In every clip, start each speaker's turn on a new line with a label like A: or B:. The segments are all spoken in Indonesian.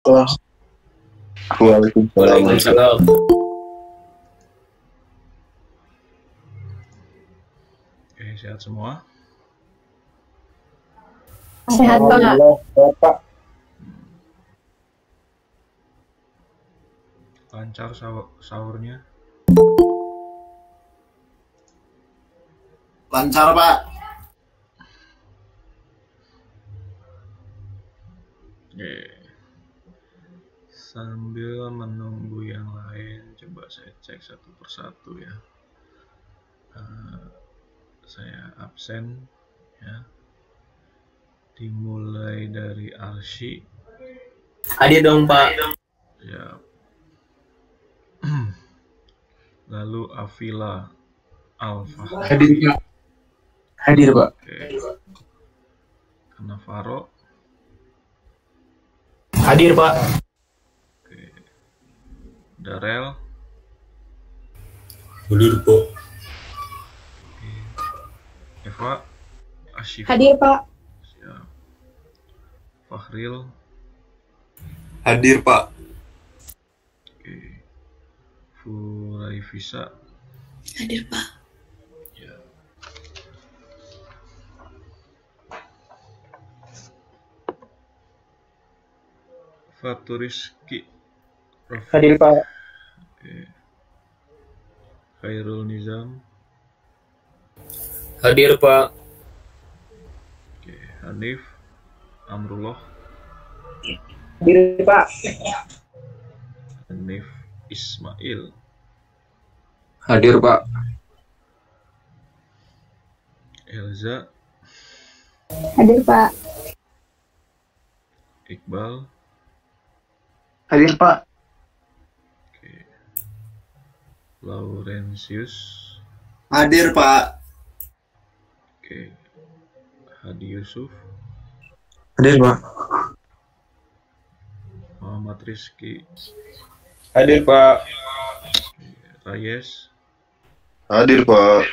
A: Wah, waalaikumsalam.
B: Waalaikumsalam.
C: Oke, sehat semua.
D: Sehat Pak.
A: Bapak.
C: Lancar sahurnya.
B: Lancar Pak.
C: Oke. Sambil menunggu yang lain, coba saya cek satu persatu ya. Saya absen ya. Dimulai dari Arsy.
B: Hadir dong Pak.
C: Ya. Lalu Avila Alfa.
A: Hadir Pak. Hadir Pak.
C: Oke. Kanavaro.
B: Hadir Pak.
C: Oke. Darel.
E: Hadir Pak.
C: Oke. Eva. Asyif.
D: Hadir Pak.
C: Siap. Fahril.
E: Hadir Pak.
C: Oke. Furaifisa.
D: Hadir Pak.
C: Ya. Faturiski.
A: Hadir Pak.
C: Oke. Khairul Nizam.
B: Hadir Pak.
C: Oke. Hanif. Amrullah.
A: Hadir Pak.
C: Hanif Ismail.
A: Hadir Pak.
C: Elza.
D: Hadir Pak.
C: Iqbal.
A: Hadir Pak.
C: Oke. Laurentius.
B: Hadir Pak.
C: Oke. Hadi Yusuf.
A: Hadir Pak.
C: Muhammad Rizky.
A: Hadir Pak.
C: Rayes.
A: Hadir Pak.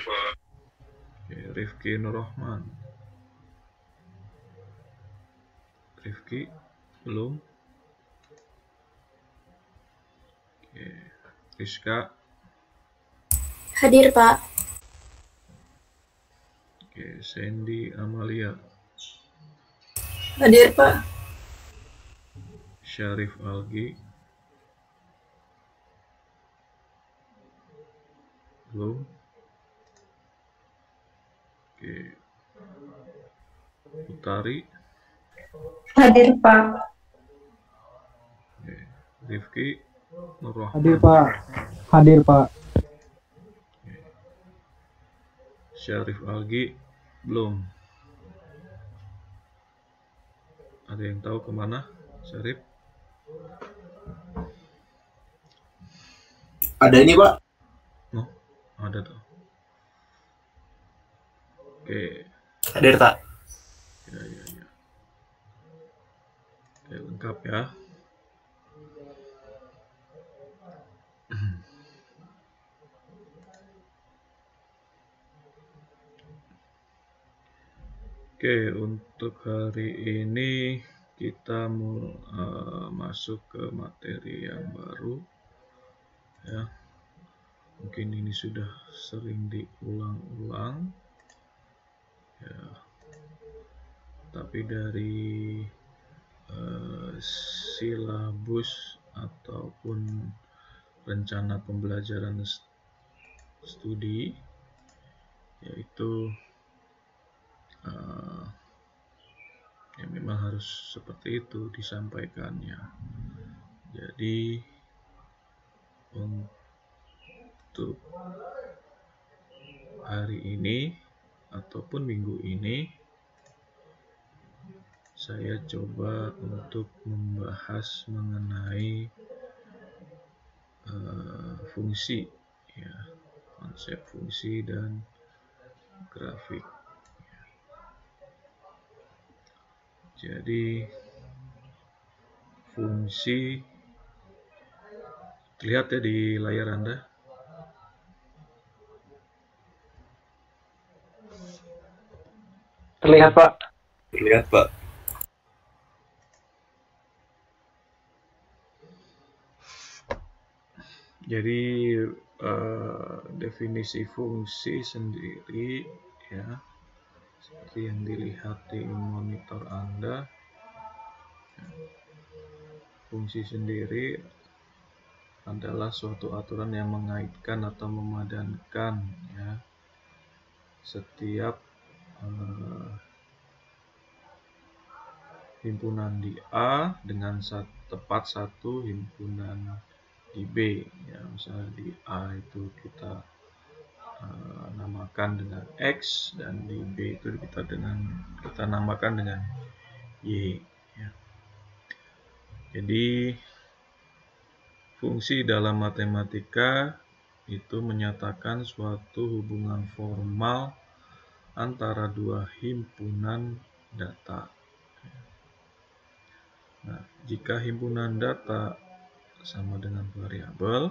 C: Oke. Rifki Nurrahman. Rifki belum. Oke. Rizka.
D: Hadir Pak.
C: Oke. Sandy Amalia.
D: Hadir Pak.
C: Syarif Algi. Belum. Oke. Utari.
D: Hadir Pak.
C: Oke. Rifki Nurrahman.
A: Hadir Pak. Hadir Pak.
C: Syarif Algi belum. Ada yang tahu kemana Syarif?
B: Ada ini Pak.
C: Oh, ada tuh. Oke.
B: Hadir Pak.
C: Ya. Oke, lengkap ya. Oke, untuk hari ini kita masuk ke materi yang baru ya. Mungkin ini sudah sering diulang-ulang ya, tapi dari silabus ataupun rencana pembelajaran studi, yaitu ya memang harus seperti itu disampaikannya. Jadi untuk hari ini ataupun minggu ini saya coba untuk membahas mengenai fungsi ya, konsep fungsi dan grafik. Jadi fungsi terlihat ya di layar Anda.
A: Terlihat Pak.
E: Terlihat Pak.
C: Jadi definisi fungsi sendiri ya, seperti yang dilihat di monitor Anda, fungsi sendiri adalah suatu aturan yang mengaitkan atau memadankan ya setiap himpunan di A dengan tepat satu himpunan di B ya. Misalnya di A itu kita namakan dengan X, dan di B itu kita namakan dengan Y ya. Jadi fungsi dalam matematika itu menyatakan suatu hubungan formal antara dua himpunan data. Nah, jika himpunan data sama dengan variabel,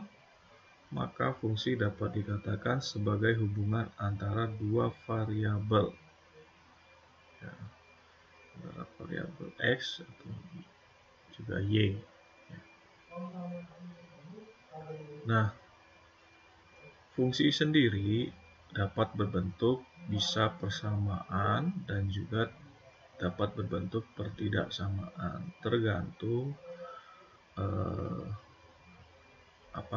C: maka fungsi dapat dikatakan sebagai hubungan antara dua variabel, ya, antara variabel X atau juga Y. Ya. Nah, fungsi sendiri dapat berbentuk bisa persamaan dan juga dapat berbentuk pertidaksamaan, tergantung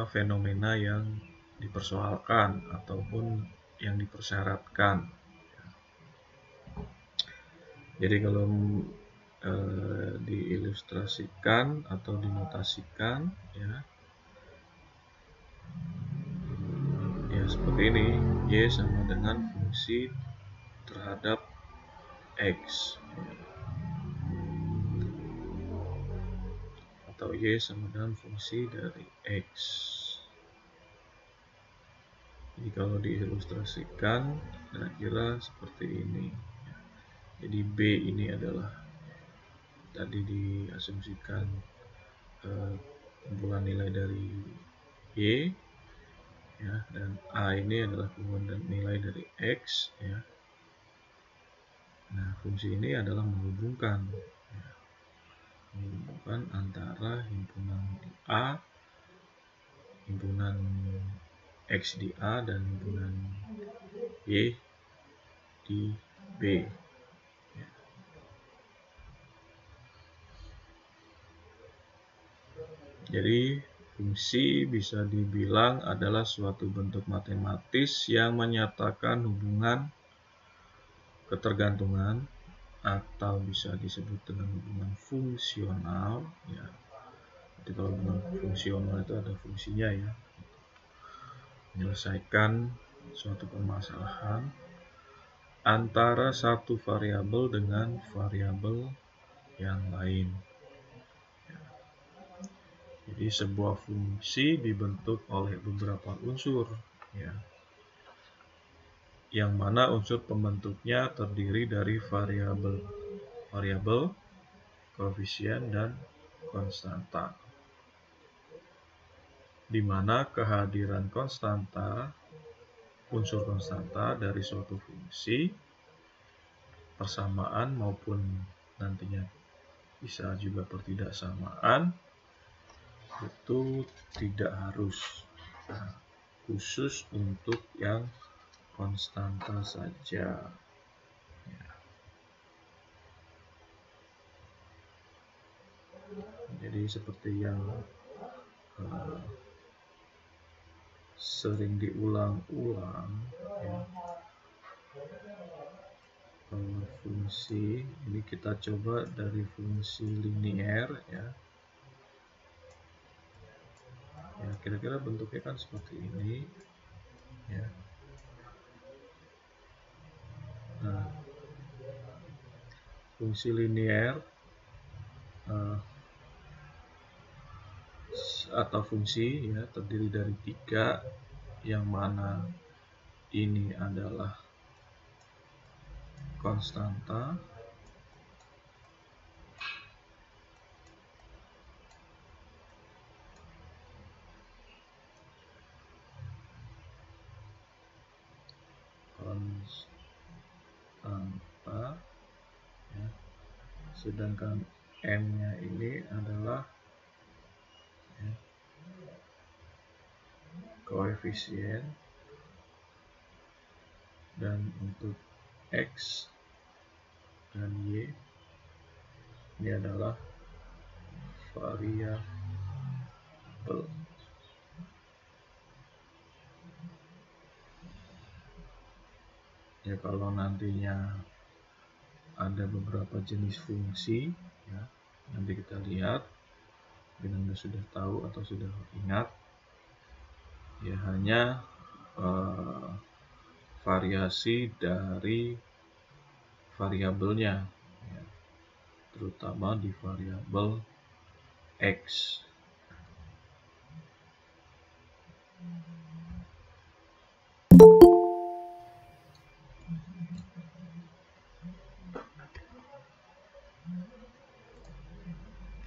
C: fenomena yang dipersoalkan ataupun yang dipersyaratkan. Jadi kalau diilustrasikan atau dinotasikan ya seperti ini, Y sama dengan fungsi terhadap X, atau Y sama dengan fungsi dari X. Jadi kalau diilustrasikan kira-kira seperti ini. Jadi B ini adalah tadi diasumsikan kumpulan nilai dari Y ya, dan A ini adalah kumpulan nilai dari X ya. Nah, fungsi ini adalah menghubungkan antara himpunan di A, himpunan X di A, dan himpunan Y di B. Jadi fungsi bisa dibilang adalah suatu bentuk matematis yang menyatakan hubungan ketergantungan, atau bisa disebut dengan hubungan fungsional ya. Jadi kalau hubungan fungsional itu ada fungsinya ya, menyelesaikan suatu permasalahan antara satu variabel dengan variabel yang lain. Jadi sebuah fungsi dibentuk oleh beberapa unsur ya, yang mana unsur pembentuknya terdiri dari variabel, koefisien, dan konstanta, di mana kehadiran unsur konstanta dari suatu fungsi, persamaan maupun nantinya bisa juga pertidaksamaan, itu tidak harus, khusus untuk yang konstanta saja. Jadi seperti yang sering diulang-ulang ya, fungsi ini kita coba dari fungsi linier ya. Ya, kira-kira bentuknya kan seperti ini ya. Nah, fungsi linier atau fungsi ya terdiri dari 3, yang mana ini adalah konstanta, ya. Sedangkan M-nya ini adalah ya, koefisien, dan untuk X dan Y ini adalah variabel. Ya, kalau nantinya ada beberapa jenis fungsi, ya, nanti kita lihat. Mungkin Anda sudah tahu atau sudah ingat, ya hanya variasi dari variabelnya, ya, terutama di variabel X.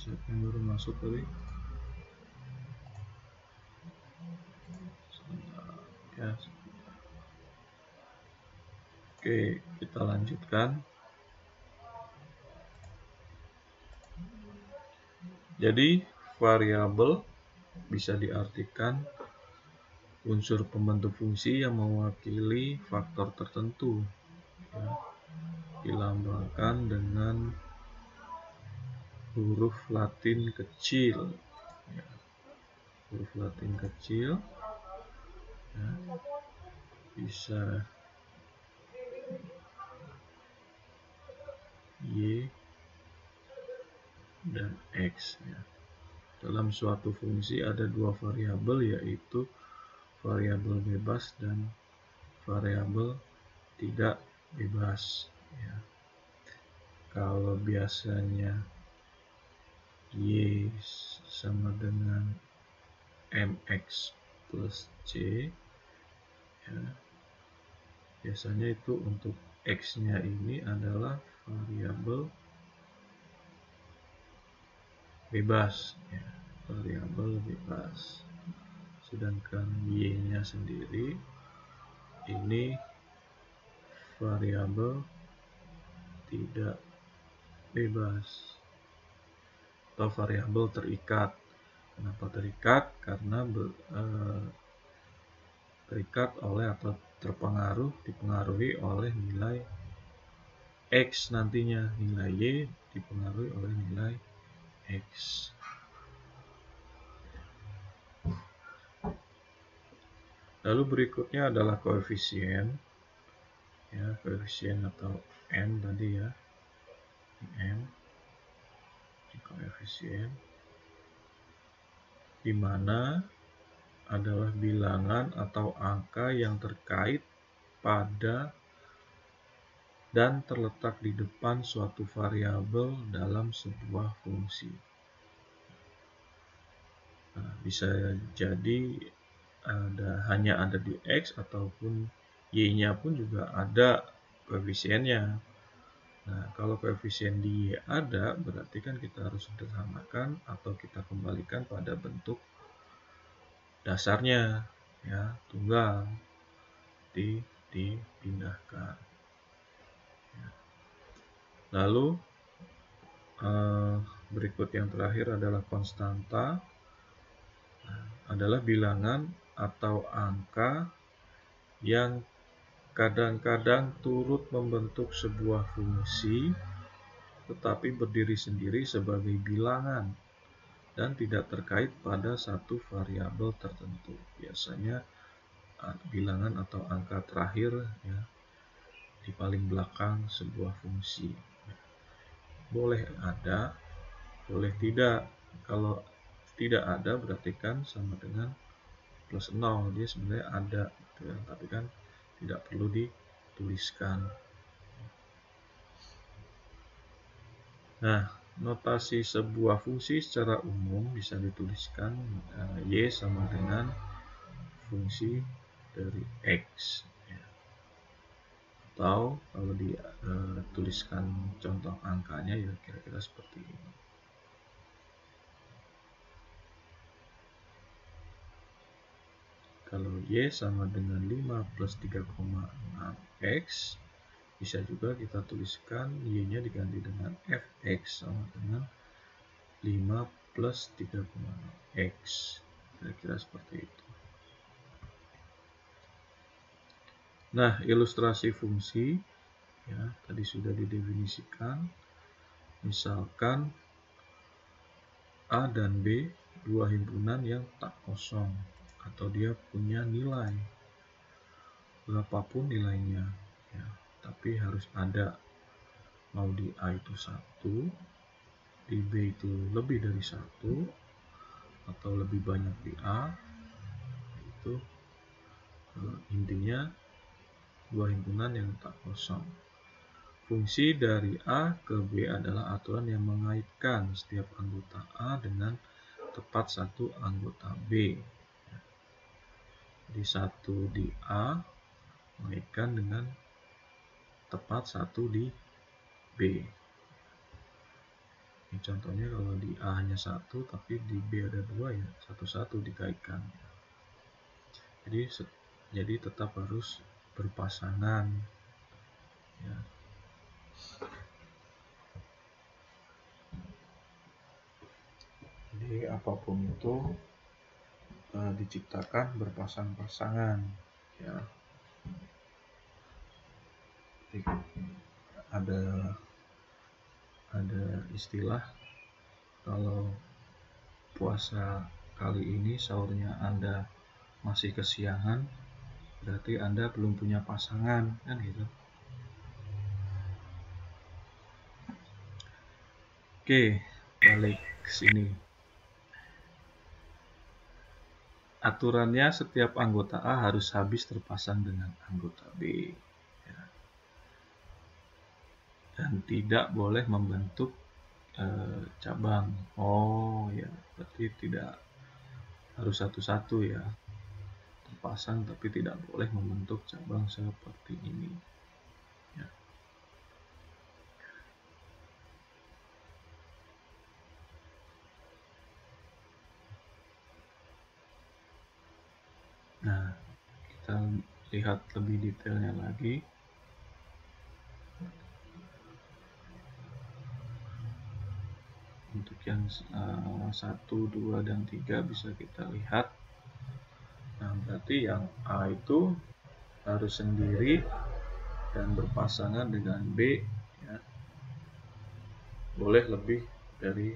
C: Siapa yang baru masuk tadi? Ya. Oke, kita lanjutkan. Jadi, variabel bisa diartikan unsur pembentuk fungsi yang mewakili faktor tertentu, ya, dilambangkan dengan huruf Latin kecil, ya. Huruf Latin kecil, ya, bisa Y dan X, ya. Dalam suatu fungsi ada dua variabel, yaitu variabel bebas dan variabel tidak bebas, ya. Kalau biasanya Y sama dengan MX plus C, ya, biasanya itu untuk X-nya ini adalah variabel bebas, ya, variabel bebas. Sedangkan Y-nya sendiri ini variabel tidak bebas atau variabel terikat. Kenapa terikat? Karena terikat oleh atau dipengaruhi oleh nilai X nantinya, nilai Y dipengaruhi oleh nilai X. Lalu berikutnya adalah koefisien, ya, koefisien atau N tadi, ya, N, koefisien, di mana adalah bilangan atau angka yang terkait pada dan terletak di depan suatu variabel dalam sebuah fungsi. Nah, bisa jadi hanya ada di X ataupun Y-nya pun juga ada koefisiennya. Nah, kalau koefisien di Y ada, berarti kan kita harus sederhanakan atau kita kembalikan pada bentuk dasarnya, ya, tunggal, dipindahkan. Ya. Lalu berikut yang terakhir adalah konstanta. Nah, adalah bilangan atau angka yang kadang-kadang turut membentuk sebuah fungsi tetapi berdiri sendiri sebagai bilangan dan tidak terkait pada satu variabel tertentu. Biasanya bilangan atau angka terakhir, ya, di paling belakang sebuah fungsi. Boleh ada, boleh tidak. Kalau tidak ada berarti kan sama dengan plus 0. Dia sebenarnya ada, gitu ya, tapi kan tidak perlu dituliskan. Nah, notasi sebuah fungsi secara umum bisa dituliskan Y sama dengan fungsi dari X, ya. Atau kalau dituliskan contoh angkanya, ya kira-kira seperti ini. Kalau Y sama dengan 5 plus 3,6 X, bisa juga kita tuliskan Y-nya diganti dengan Fx sama dengan 5 plus 3,6 X. Kira-kira seperti itu. Nah, ilustrasi fungsi ya tadi sudah didefinisikan. Misalkan A dan B dua himpunan yang tak kosong atau dia punya nilai berapapun nilainya ya, tapi harus ada, mau di A itu 1, di B itu lebih dari 1 atau lebih banyak di A. Itu intinya dua himpunan yang tak kosong. Fungsi dari A ke B adalah aturan yang mengaitkan setiap anggota A dengan tepat satu anggota B. Di satu di A mengaitkan dengan tepat satu di B. Ini contohnya kalau di A hanya 1 tapi di B ada 2 ya satu-satu dikaitkan. Jadi tetap harus berpasangan ya. Jadi apapun itu diciptakan berpasang-pasangan ya. Jadi, ada istilah kalau puasa kali ini sahurnya Anda masih kesiangan, berarti Anda belum punya pasangan, kan gitu. Oke, balik ke sini. Aturannya setiap anggota A harus habis terpasang dengan anggota B ya. Dan tidak boleh membentuk cabang. Oh ya, berarti tidak harus satu-satu ya, terpasang tapi tidak boleh membentuk cabang seperti ini ya. Nah, kita lihat lebih detailnya lagi. Untuk yang 1, 2, dan 3 bisa kita lihat. Nah, berarti yang A itu harus sendiri dan berpasangan dengan B ya. Boleh lebih dari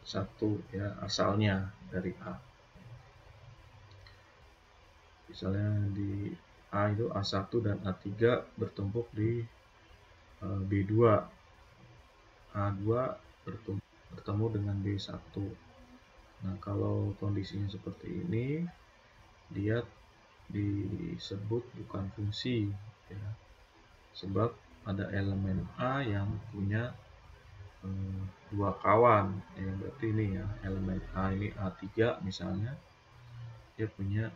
C: 1 ya, asalnya dari A. Misalnya di A itu A1 dan A3 bertumpuk di B2. A2 bertemu dengan B1. Nah, kalau kondisinya seperti ini, dia disebut bukan fungsi ya. Sebab ada elemen A yang punya dua kawan ya, berarti ini ya, elemen A ini A3 misalnya, dia punya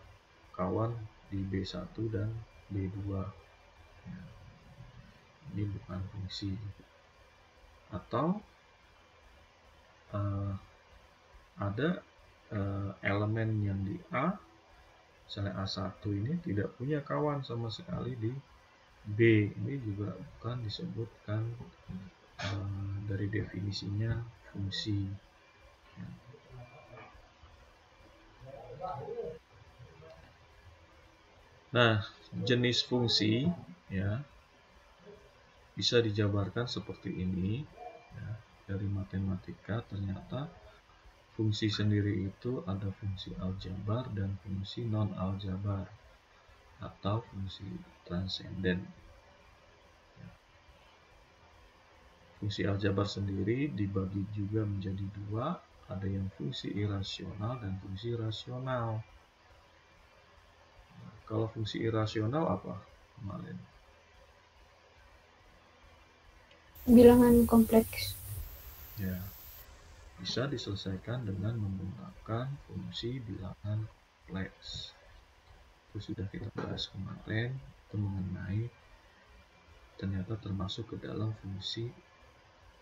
C: kawan di B1 dan B2 ya. Ini bukan fungsi. Atau ada elemen yang di A, misalnya A1 ini tidak punya kawan sama sekali di B, ini juga bukan disebutkan dari definisinya fungsi ya. Nah, jenis fungsi ya bisa dijabarkan seperti ini ya. Dari matematika ternyata fungsi sendiri itu ada fungsi aljabar dan fungsi non-aljabar atau fungsi transenden. Fungsi aljabar sendiri dibagi juga menjadi dua, ada yang fungsi irasional dan fungsi rasional. Nah, kalau fungsi irasional apa kemarin?
D: Bilangan kompleks.
C: Ya, bisa diselesaikan dengan menggunakan fungsi bilangan kompleks. Itu sudah kita bahas kemarin, itu mengenai ternyata termasuk ke dalam fungsi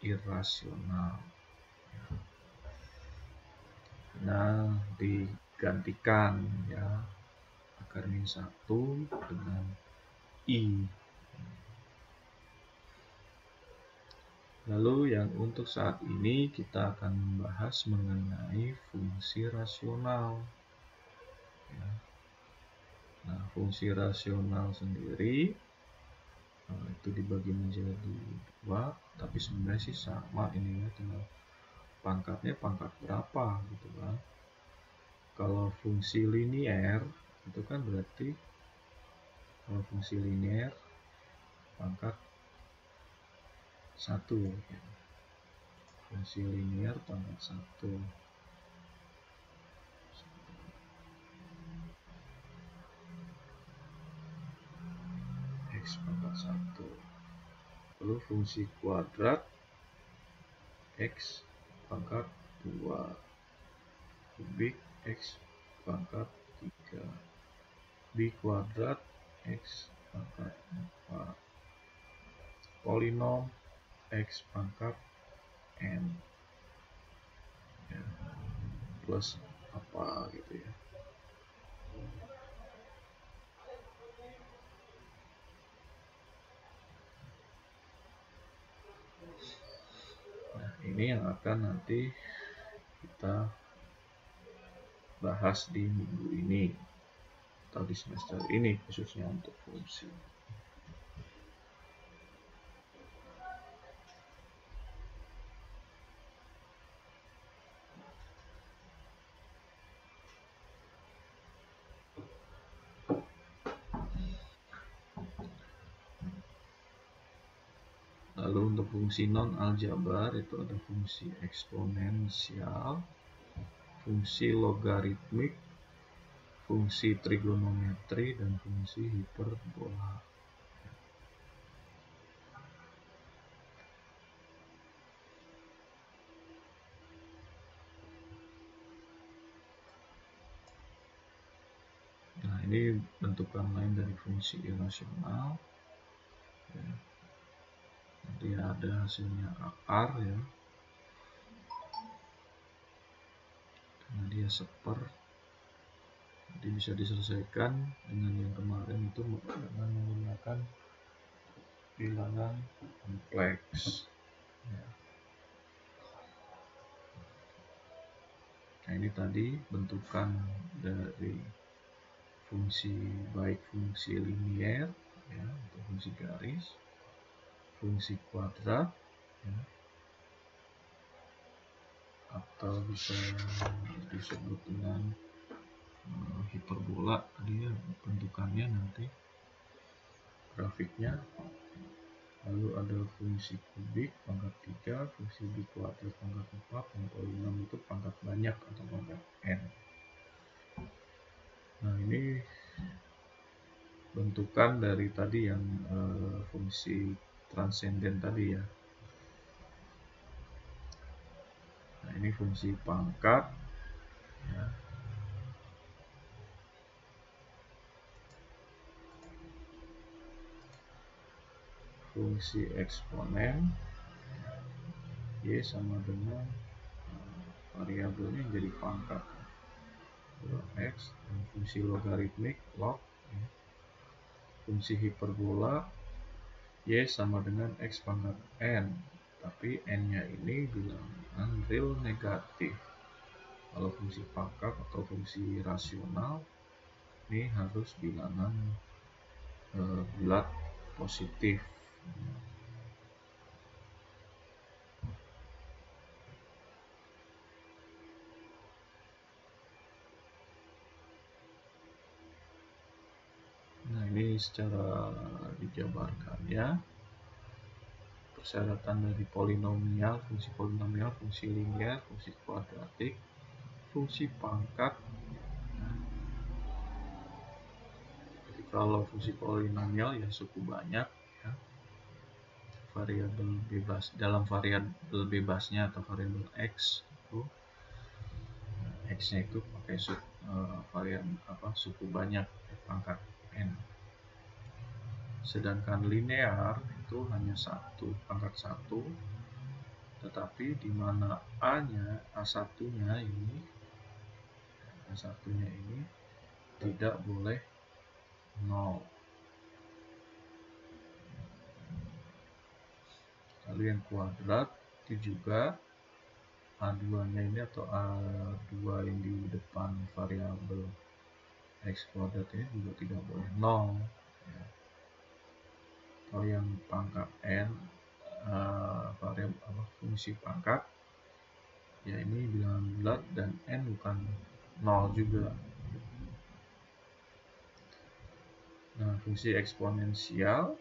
C: irasional. Nah, digantikan ya akar min 1 dengan I. Lalu yang untuk saat ini kita akan membahas mengenai fungsi rasional ya. Nah, fungsi rasional sendiri itu dibagi menjadi dua, tapi sebenarnya sih sama ininya, tinggal pangkatnya pangkat berapa gitu kan. Kalau fungsi linier itu kan berarti kalau fungsi linier pangkat 1 ya. Fungsi linier pangkat 1 X pangkat 1. Lalu fungsi kuadrat X pangkat 2, kubik X pangkat 3, B kuadrat X pangkat 4, polinom X pangkat N ya, plus apa gitu ya. Nah, ini yang akan nanti kita bahas di minggu ini atau di semester ini, khususnya untuk fungsi. Lalu untuk fungsi non-aljabar itu ada fungsi eksponensial, fungsi logaritmik, fungsi trigonometri, dan fungsi hiperbola. Nah, ini bentukan lain dari fungsi irasional ya. Nanti ada hasilnya akar ya, karena dia seper. Jadi bisa diselesaikan dengan yang kemarin itu dengan menggunakan bilangan kompleks ya. Nah, ini tadi bentukan dari fungsi, baik fungsi linier ya, atau fungsi garis, fungsi kuadrat ya, atau bisa disebut dengan hiperbola. Tadi ya, bentukannya nanti grafiknya. Lalu ada fungsi kubik pangkat 3, fungsi B kuadrat pangkat 4, dan polinom itu pangkat banyak atau pangkat N. Nah, ini bentukan dari tadi yang fungsi transenden tadi ya. Nah, ini fungsi pangkat ya. Fungsi eksponen Y sama dengan variabelnya jadi pangkat X, dan fungsi logaritmik log ya. Fungsi hiperbola Y sama dengan X pangkat N, tapi N nya ini bilangan real negatif. Kalau fungsi pangkat atau fungsi rasional ini harus bilangan bulat positif. Nah, ini secara dijabarkan ya, persyaratan dari polinomial, fungsi linier, fungsi kuadratik, fungsi pangkat. Jadi kalau fungsi polinomial ya suku banyak ya, variabel bebas, dalam variabel bebasnya atau variabel X itu X nya itu pakai suku banyak pangkat N. Sedangkan linear itu hanya pangkat 1, tetapi di mana A1-nya ini tidak boleh 0. Lalu yang kuadrat itu juga A2-nya ini atau A2 yang di depan variabel X kuadrat ini juga tidak boleh 0 ya. Atau yang pangkat n, variabel fungsi pangkat ya, ini bilangan bulat dan n bukan 0 juga. Nah, fungsi eksponensial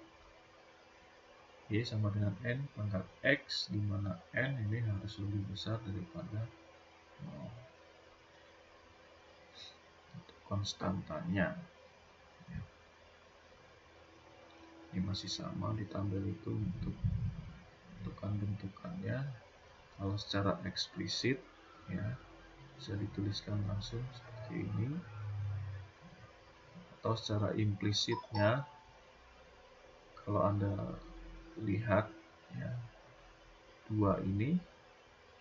C: y sama dengan n pangkat x, di mana n ini harus lebih besar daripada 0 untuk konstantanya. Ini masih sama di tabel itu untuk bentukan-bentukannya. Kalau secara eksplisit ya bisa dituliskan langsung seperti ini, atau secara implisitnya kalau Anda lihat ya, dua ini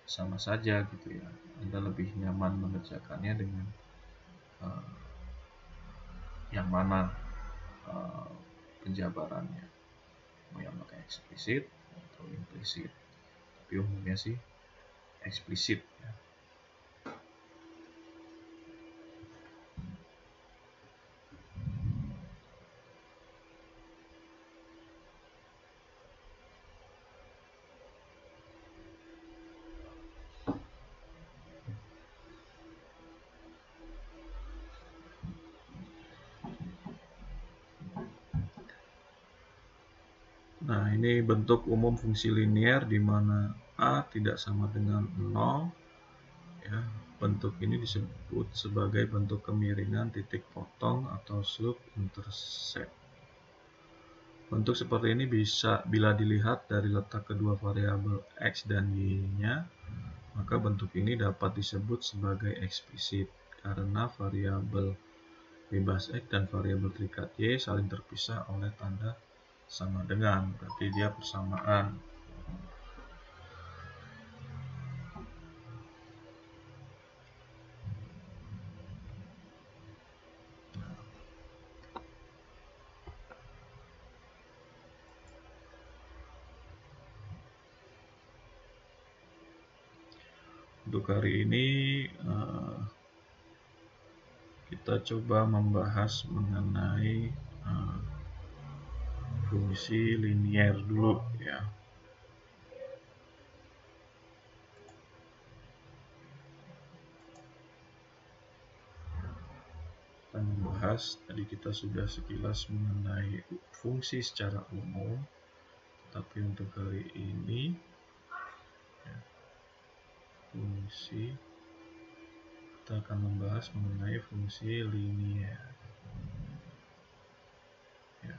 C: sama saja gitu ya, Anda lebih nyaman mengerjakannya dengan yang mana penjabarannya, mau yang pakai eksplisit atau implisit, tapi umumnya sih eksplisit ya. Nah, ini bentuk umum fungsi linier di mana A tidak sama dengan 0 ya. Bentuk ini disebut sebagai bentuk kemiringan titik potong atau slope intercept. Bentuk seperti ini bisa bila dilihat dari letak kedua variabel x dan y-nya, maka bentuk ini dapat disebut sebagai eksplisit karena variabel bebas x dan variabel terikat y saling terpisah oleh tanda sama dengan, berarti dia persamaan. Untuk hari ini kita coba membahas mengenai fungsi linier dulu ya. Kita membahas, tadi kita sudah sekilas mengenai fungsi secara umum, tapi untuk hari ini ya, kita akan membahas mengenai fungsi linier ya.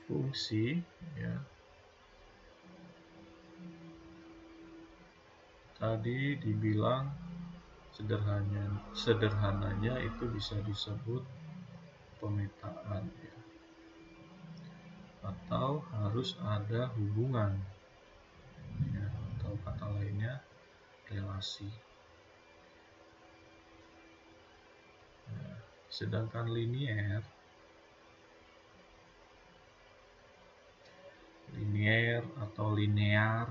C: Fungsi ya, tadi dibilang sederhananya itu bisa disebut pemetaan ya, atau harus ada hubungan ya, atau kata lainnya relasi. Nah, sedangkan linier atau linear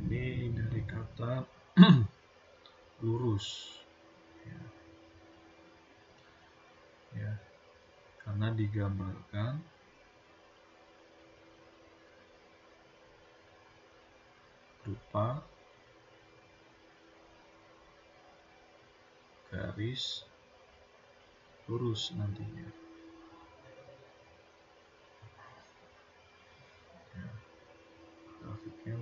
C: ini dari kata lurus ya, karena digambarkan berupa garis lurus nantinya ya. Grafiknya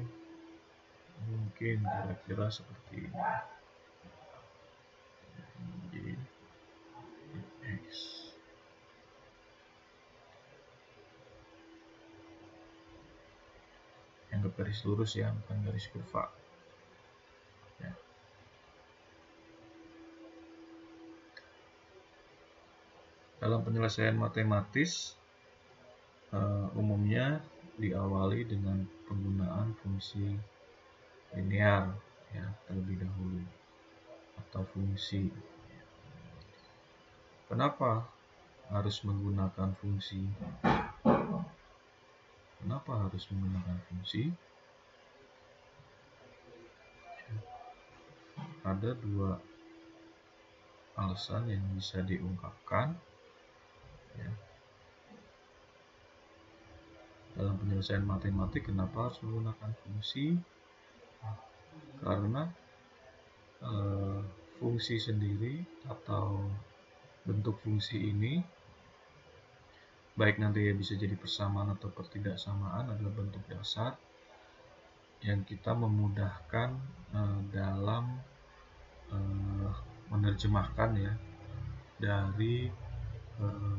C: mungkin kira-kira seperti ini. Y, X. Yang garis lurus ya, bukan garis kurva ya. Dalam penyelesaian matematis umumnya diawali dengan penggunaan fungsi linear ya terlebih dahulu, atau fungsi. Kenapa harus menggunakan fungsi? Kenapa harus menggunakan fungsi? ada dua alasan yang bisa diungkapkan ya. Dalam penyelesaian matematik, kenapa harus menggunakan fungsi? Karena fungsi sendiri atau bentuk fungsi ini, baik nanti bisa jadi persamaan atau pertidaksamaan, adalah bentuk dasar yang kita memudahkan dalam menerjemahkan ya dari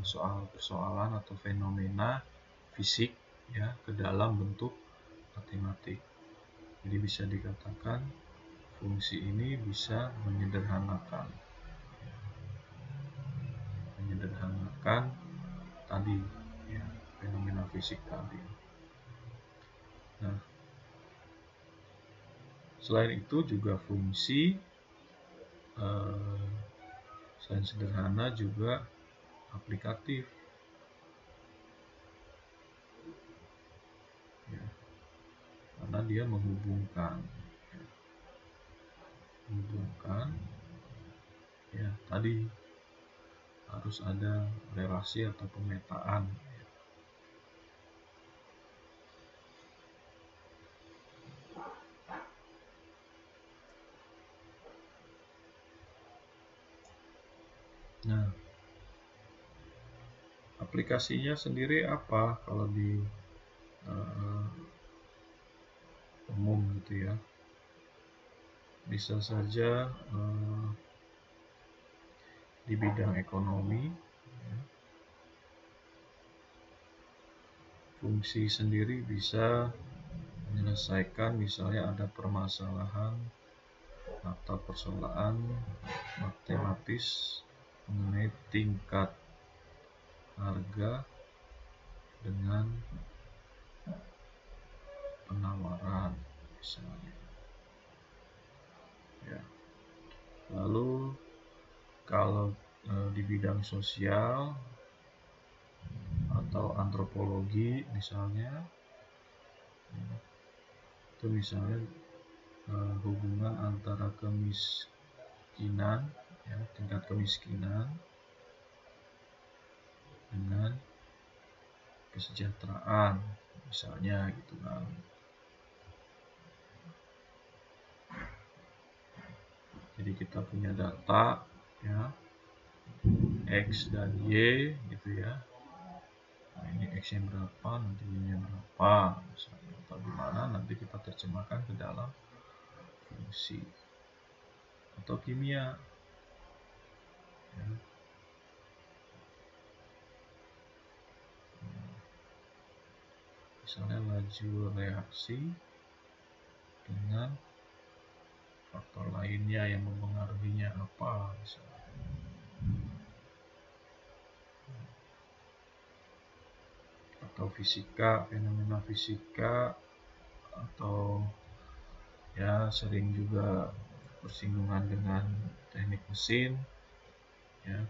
C: soal persoalan atau fenomena fisik ya ke dalam bentuk matematik. Jadi bisa dikatakan fungsi ini bisa menyederhanakan tadi ya, fenomena fisik tadi. Nah, selain itu juga fungsi selain sederhana juga aplikatif ya, karena dia menghubungkan ya, tadi harus ada relasi atau pemetaan ya. Nah, aplikasinya sendiri apa kalau di umum gitu ya? Bisa saja di bidang ekonomi ya. Fungsi sendiri bisa menyelesaikan misalnya ada permasalahan atau persoalan matematis mengenai tingkat harga dengan penawaran misalnya ya. Lalu kalau di bidang sosial atau antropologi misalnya itu misalnya hubungan antara kemiskinan ya, tingkat kemiskinan dengan kesejahteraan misalnya gitu kan. Jadi kita punya data ya X dan Y gitu ya. Nah, ini X-nya berapa, nanti Y-nya berapa misalnya, atau gimana nanti kita terjemahkan ke dalam fungsi. Atau kimia ya. Misalnya laju reaksi dengan faktor lainnya yang mempengaruhinya apa misalnya. Atau fisika, fenomena fisika, atau ya sering juga bersinggungan dengan teknik mesin ya,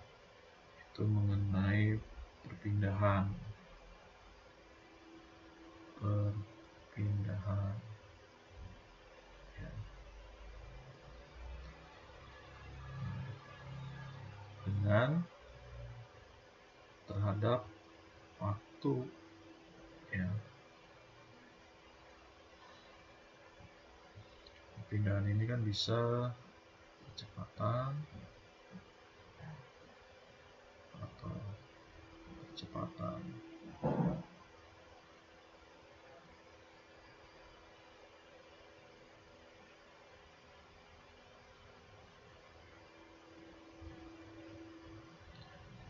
C: itu mengenai perpindahan ya. Dengan terhadap waktu ya. Perpindahan ini kan bisa kecepatan atau kecepatan.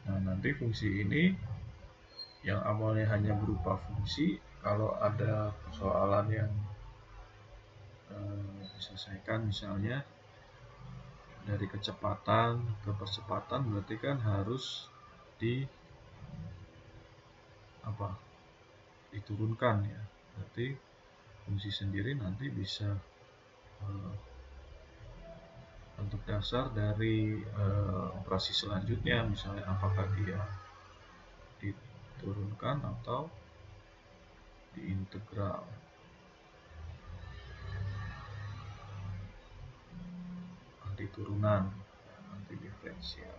C: Nah, nanti fungsi ini yang awalnya hanya berupa fungsi, kalau ada persoalan yang diselesaikan misalnya dari kecepatan ke percepatan, berarti kan harus diturunkan ya. Berarti fungsi sendiri nanti bisa untuk dasar dari operasi selanjutnya, misalnya apakah dia diturunkan atau diintegral. turunan, nanti diferensial.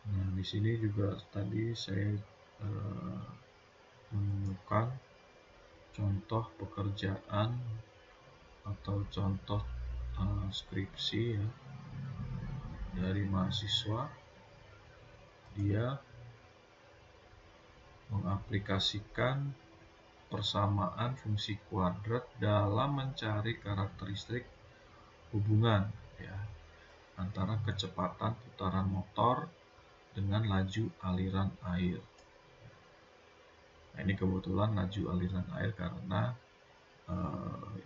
C: Nah, di sini juga tadi saya menemukan contoh pekerjaan atau contoh skripsi ya dari mahasiswa. Dia mengaplikasikan persamaan fungsi kuadrat dalam mencari karakteristik hubungan ya antara kecepatan putaran motor dengan laju aliran air. Nah, ini kebetulan laju aliran air karena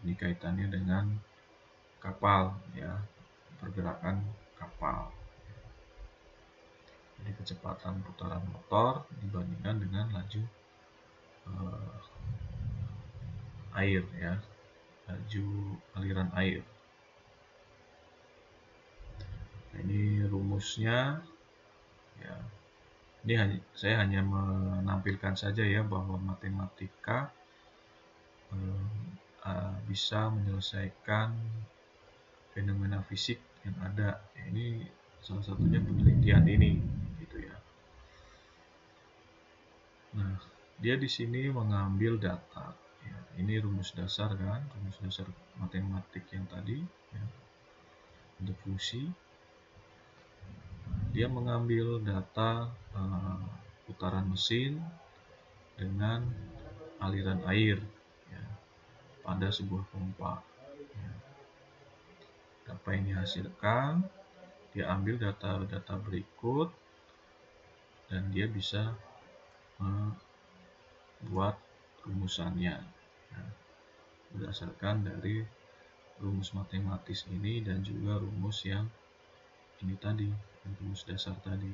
C: ini kaitannya dengan kapal ya, pergerakan kapal. Jadi kecepatan putaran motor dibandingkan dengan laju air ya, laju aliran air. Nah, ini rumusnya ya. Ini saya hanya menampilkan saja ya bahwa matematika bisa menyelesaikan fenomena fisik yang ada. Ini salah satunya penelitian ini gitu ya. Nah, dia di sini mengambil data ya. Ini rumus dasar kan, rumus dasar matematik yang tadi ya, untuk fungsi. Dia mengambil data putaran mesin dengan aliran air ya, pada sebuah pompa ya. Apa yang dihasilkan, dia ambil data-data berikut dan dia bisa membuat rumusannya ya, berdasarkan dari rumus matematis ini dan juga rumus yang ini tadi, rumus dasar tadi.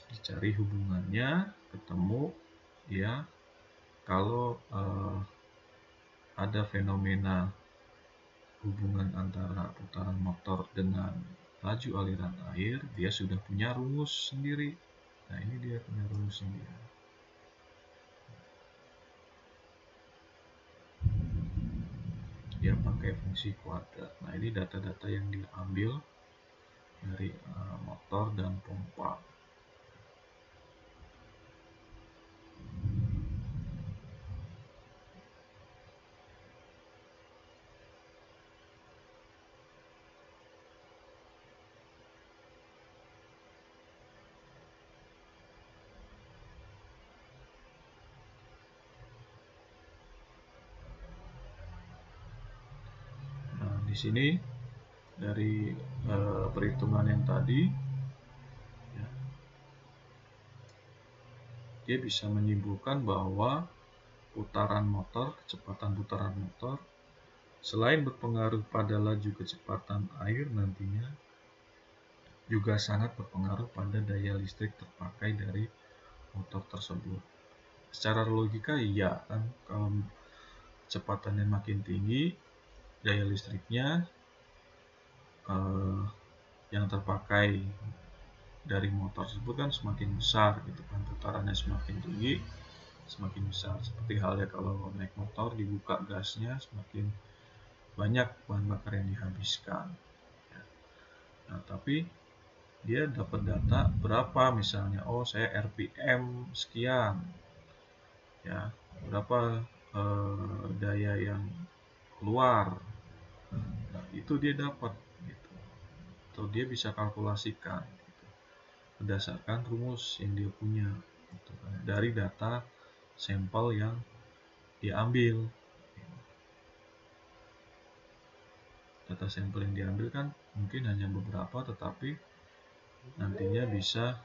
C: Dicari hubungannya, ketemu ya. Kalau ada fenomena hubungan antara putaran motor dengan laju aliran air, dia sudah punya rumus sendiri. Nah, ini dia punya rumus sendiri. Dia pakai fungsi kuadrat. Nah, ini data-data yang diambil dari motor dan pompa. Di sini dari perhitungan yang tadi ya, dia bisa menyimpulkan bahwa putaran motor, kecepatan putaran motor selain berpengaruh pada laju kecepatan air nantinya juga sangat berpengaruh pada daya listrik terpakai dari motor tersebut. Secara logika iya kan, kalau kecepatannya makin tinggi, daya listriknya yang terpakai dari motor tersebut kan semakin besar gitu kan, putarannya semakin tinggi semakin besar. Seperti halnya kalau naik motor dibuka gasnya, semakin banyak bahan bakar yang dihabiskan ya. Nah, tapi dia dapat data berapa, misalnya saya RPM sekian ya, berapa daya yang keluar. Nah, itu dia dapat gitu. Atau dia bisa kalkulasikan gitu, berdasarkan rumus yang dia punya gitu, dari data sampel yang diambil. Data sampel yang diambil kan mungkin hanya beberapa, tetapi nantinya bisa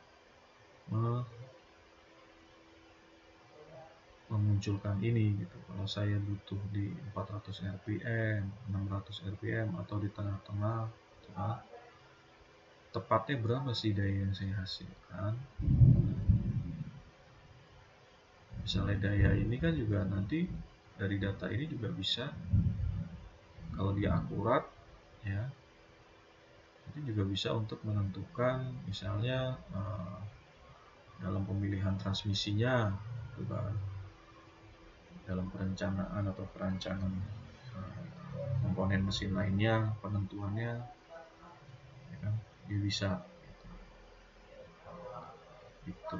C: memunculkan ini gitu. Kalau saya butuh di 400 rpm, 600 rpm atau di tengah-tengah gitu kan, tepatnya berapa sih daya yang saya hasilkan. Misalnya daya ini kan juga nanti dari data ini juga bisa, kalau dia akurat ya, Itu juga bisa untuk menentukan misalnya dalam pemilihan transmisinya, juga dalam perencanaan atau perancangan komponen mesin lainnya, penentuannya, ya kan, dia bisa gitu.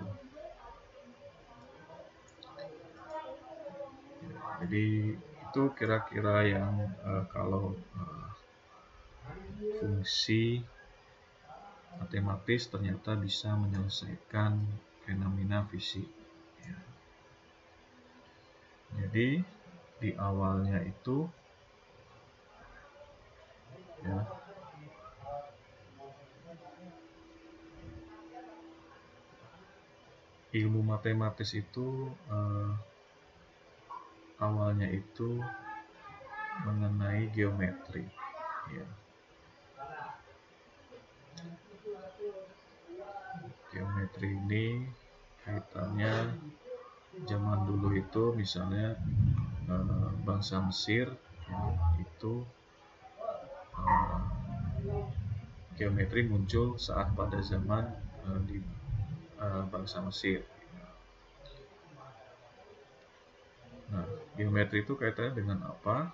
C: Jadi itu kira-kira yang kalau fungsi matematis ternyata bisa menyelesaikan fenomena fisik. Ya. Jadi di awalnya itu ya, ilmu matematis itu awalnya itu mengenai geometri. Ya. Geometri ini kaitannya zaman dulu itu misalnya bangsa Mesir ya, itu geometri muncul saat pada zaman di bangsa Mesir. Nah, geometri itu kaitannya dengan apa?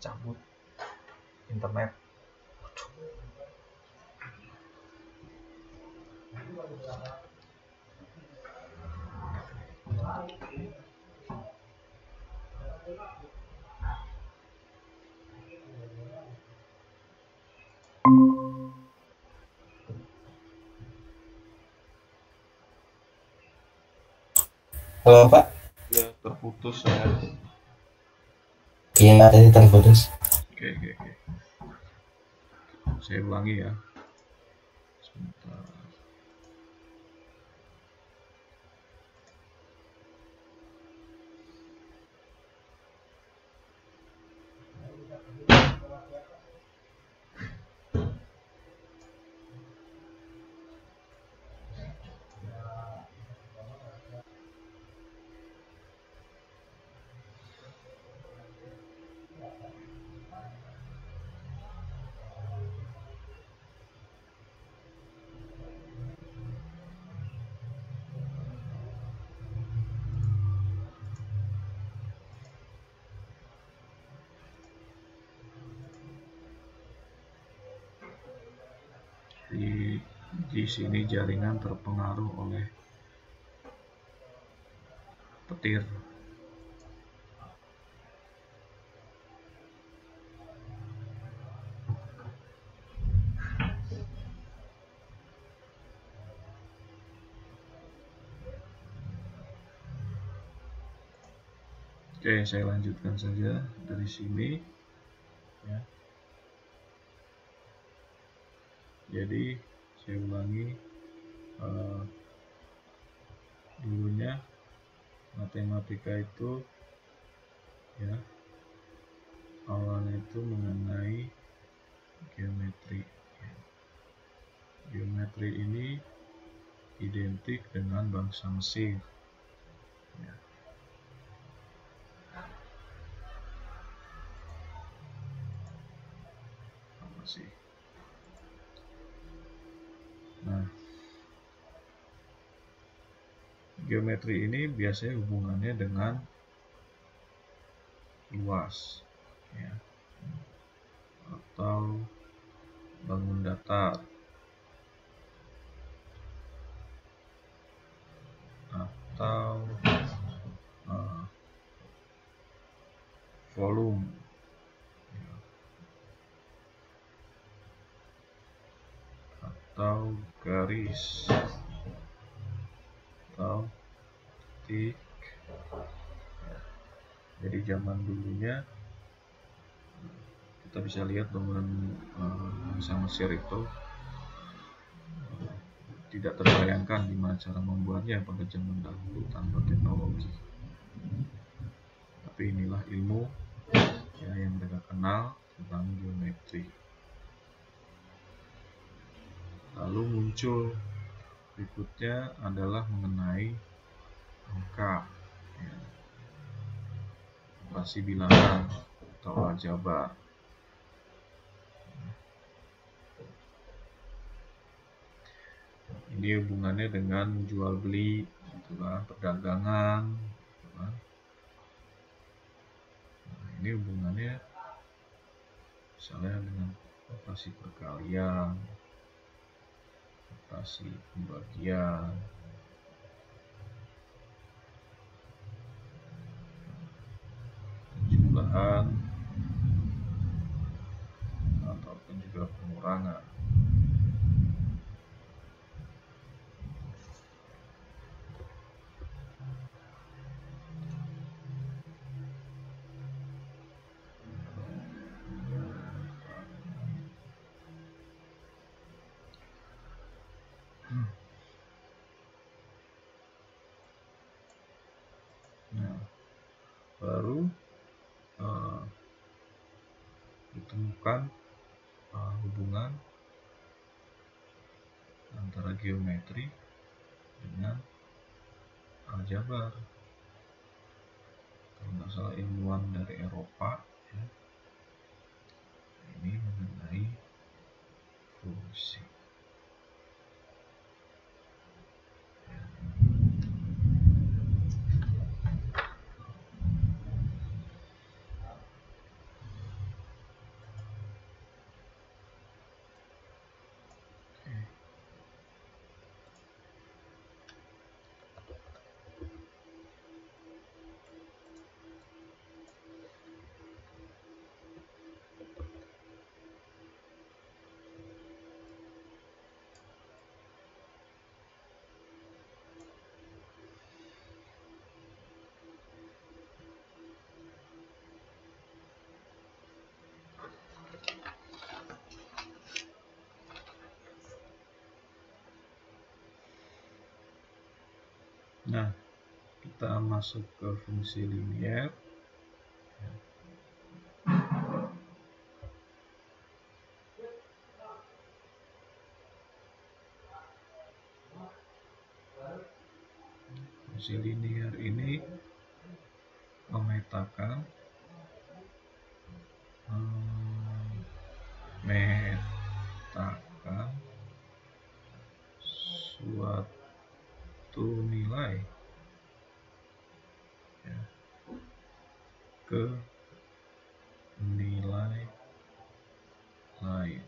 C: Cabut internet.
A: Halo Pak.
C: Ya, terputus ya.
A: Iya tadi terputus.
C: Oke. Saya ulangi ya. Sebentar. Di sini jaringan terpengaruh oleh petir. Oke, saya lanjutkan saja dari sini ya. Jadi saya ulangi, dulunya matematika itu ya awalnya itu mengenai geometri ya. Geometri ini identik dengan bangsa Mesir ya. Apa sih? geometri ini biasanya hubungannya dengan luas, ya, atau bangun datar, atau volume, ya, atau garis, atau titik. Jadi zaman dulunya kita bisa lihat bangunan bangsa Mesir itu tidak terbayangkan gimana cara membuatnya pada zaman dahulu tanpa teknologi. Tapi inilah ilmu ya, yang mereka kenal tentang geometri. Lalu muncul berikutnya adalah mengenai angka, ya, operasi bilangan atau aljabar. Ini hubungannya dengan jual beli, gitu kan, perdagangan, gitu kan. Nah, ini hubungannya misalnya dengan operasi perkalian, operasi pembagian, penjumlahan, ataupun juga pengurangan. Nah, baru ditemukan hubungan antara geometri dengan aljabar. Kalau nggak salah ilmuwan dari Eropa, ya, ini mengenai fungsi. Nah, kita masuk ke fungsi linier. Fungsi linier ini memetakan suatu nilai, ya, ke nilai lain.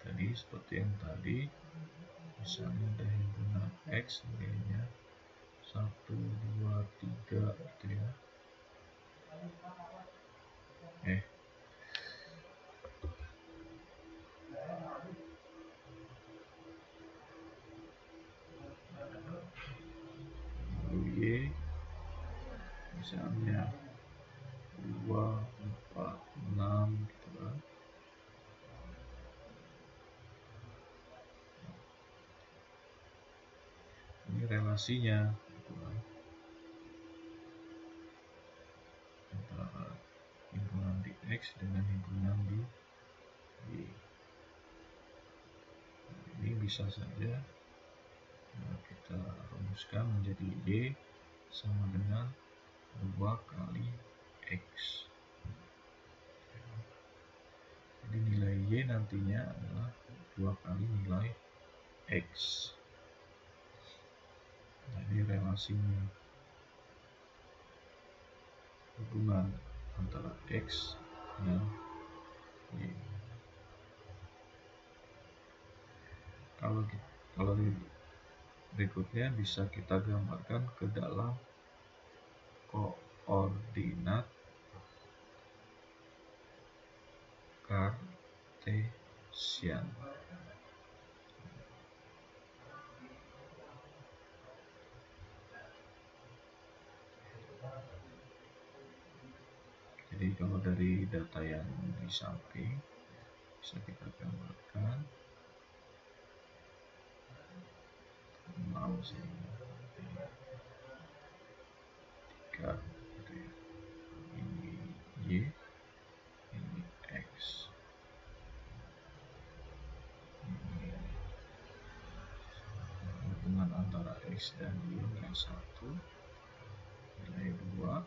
C: Tadi seperti yang tadi, misalnya ada himpunan X nilainya 1, 2, 3 gitu ya. Lalu Y misalnya 2, 4, 6 gitu kan. Ini relasinya gitu kan, antara himpunan di X dengan himpunan di Y. Ini bisa saja kita rumuskan menjadi Y sama dengan 2 kali X. Jadi nilai Y Y nantinya adalah 2 kali nilai X. Jadi relasinya hubungan antara X dan Y. Kalau berikutnya bisa kita gambarkan ke dalam koordinat Kartesian. Jadi kalau dari data yang di samping bisa kita gambarkan 6 sini 3 gitu ya. Ini Y, ini X, ini hubungan antara X dan Y nilai 1, nilai 2,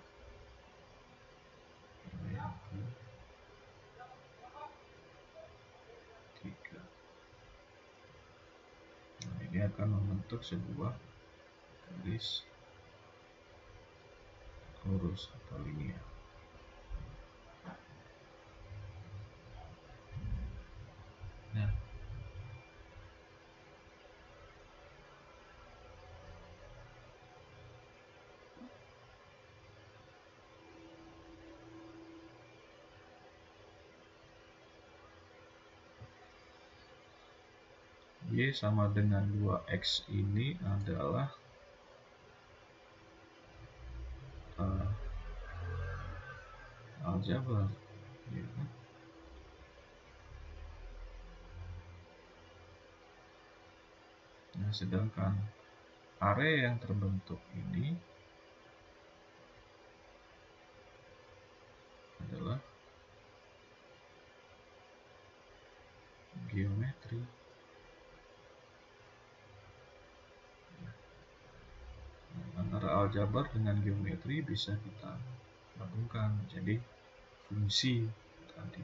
C: nilai yang ke-3. Nah, ini akan membentuk sebuah garis lurus atau linear. Nah, Y sama dengan 2X ini adalah aljabar, ya kan? Nah, sedangkan area yang terbentuk ini adalah geometri. Antara aljabar dengan geometri bisa kita gabungkan jadi fungsi tadi.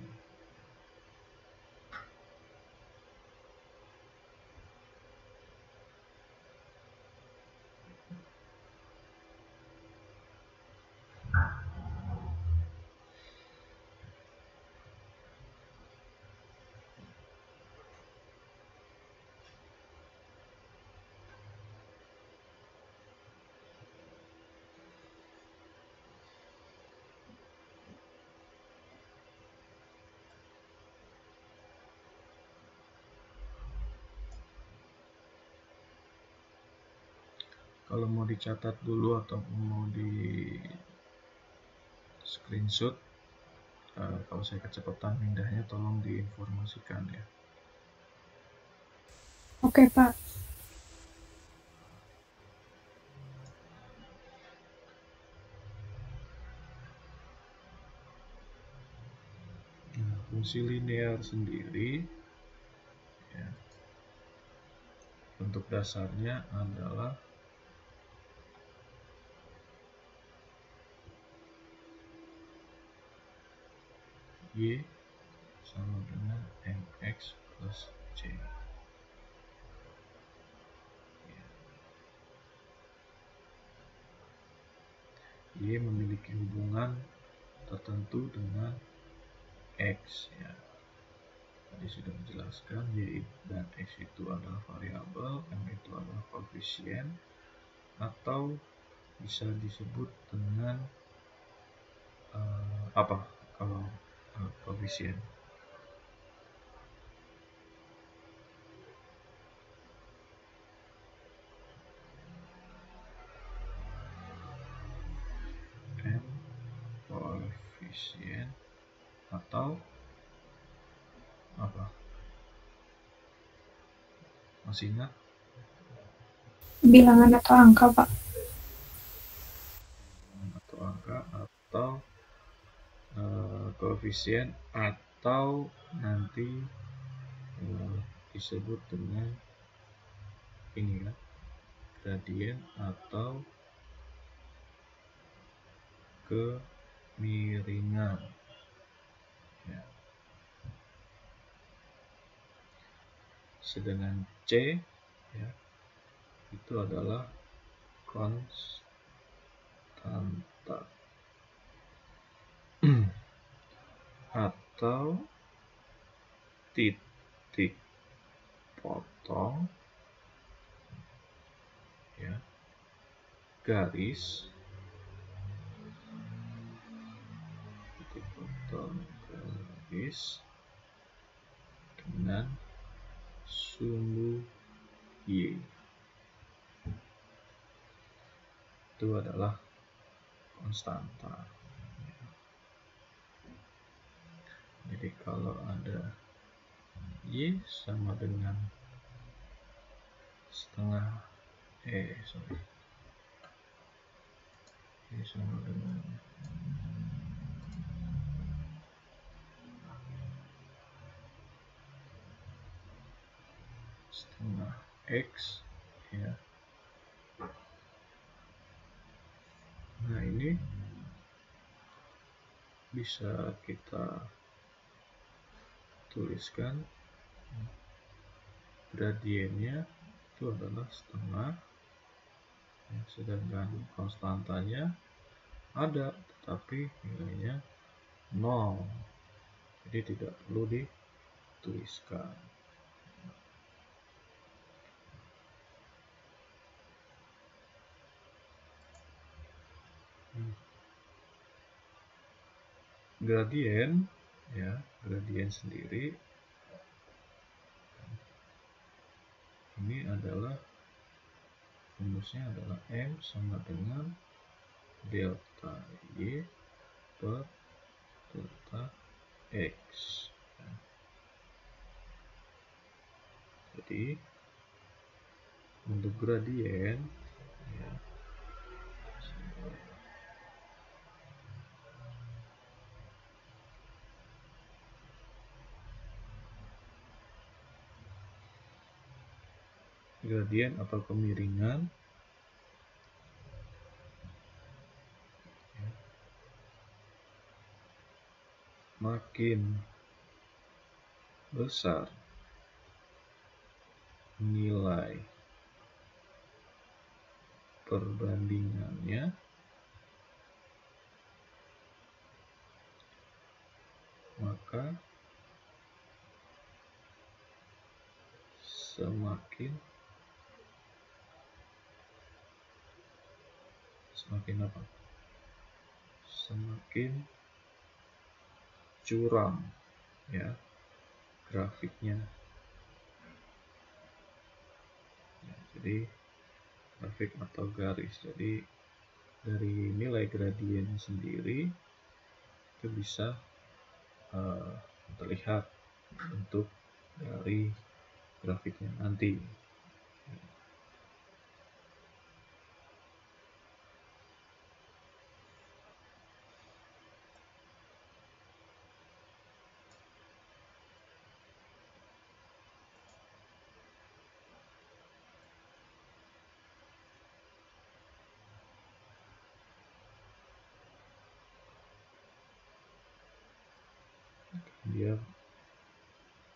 C: Kalau mau dicatat dulu atau mau di screenshot, kalau saya kecepatan pindahnya tolong diinformasikan ya.
D: Oke, Pak.
C: Nah, fungsi linear sendiri ya, bentuk dasarnya adalah Y sama dengan mx plus c. Y memiliki hubungan tertentu dengan X ya. Tadi sudah dijelaskan Y dan X itu adalah variabel, M itu adalah koefisien, atau bisa disebut dengan apa kalau koefisien? M koefisien atau apa? Masih ingat?
D: Bilangan atau angka, Pak?
C: Atau angka atau koefisien atau nanti disebut dengan ini ya, gradien atau kemiringan ya. dengan C, ya, itu adalah konstanta. Atau titik potong, ya, garis, titik potong garis dengan sumbu Y, itu adalah konstanta. Jadi kalau ada Y sama dengan setengah Y sama dengan setengah X, ya. Nah, ini bisa kita tuliskan gradiennya itu adalah setengah, ya, sedangkan konstantanya ada tetapi nilainya 0, jadi tidak perlu dituliskan. Gradien, ya, gradien sendiri ini adalah rumusnya adalah M sama dengan delta Y per delta X, ya. Jadi untuk gradien, ya, gradien atau kemiringan, ya, makin besar nilai perbandingannya, maka semakin apa? Semakin curam, ya, grafiknya. Ya, jadi grafik atau garis. Jadi dari nilai gradien sendiri itu bisa terlihat bentuk dari grafiknya nanti. Dia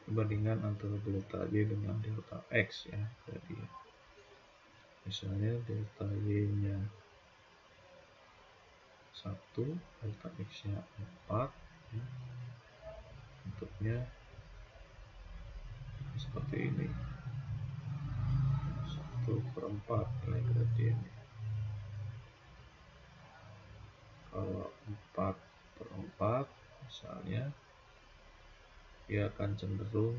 C: perbandingan antara delta Y dengan delta X, ya. Jadi misalnya delta Y-nya 1, delta X-nya 4, ya. Bentuknya seperti ini, 1/4 nilai gradiennya. Kalau 4/4 misalnya, dia akan cenderung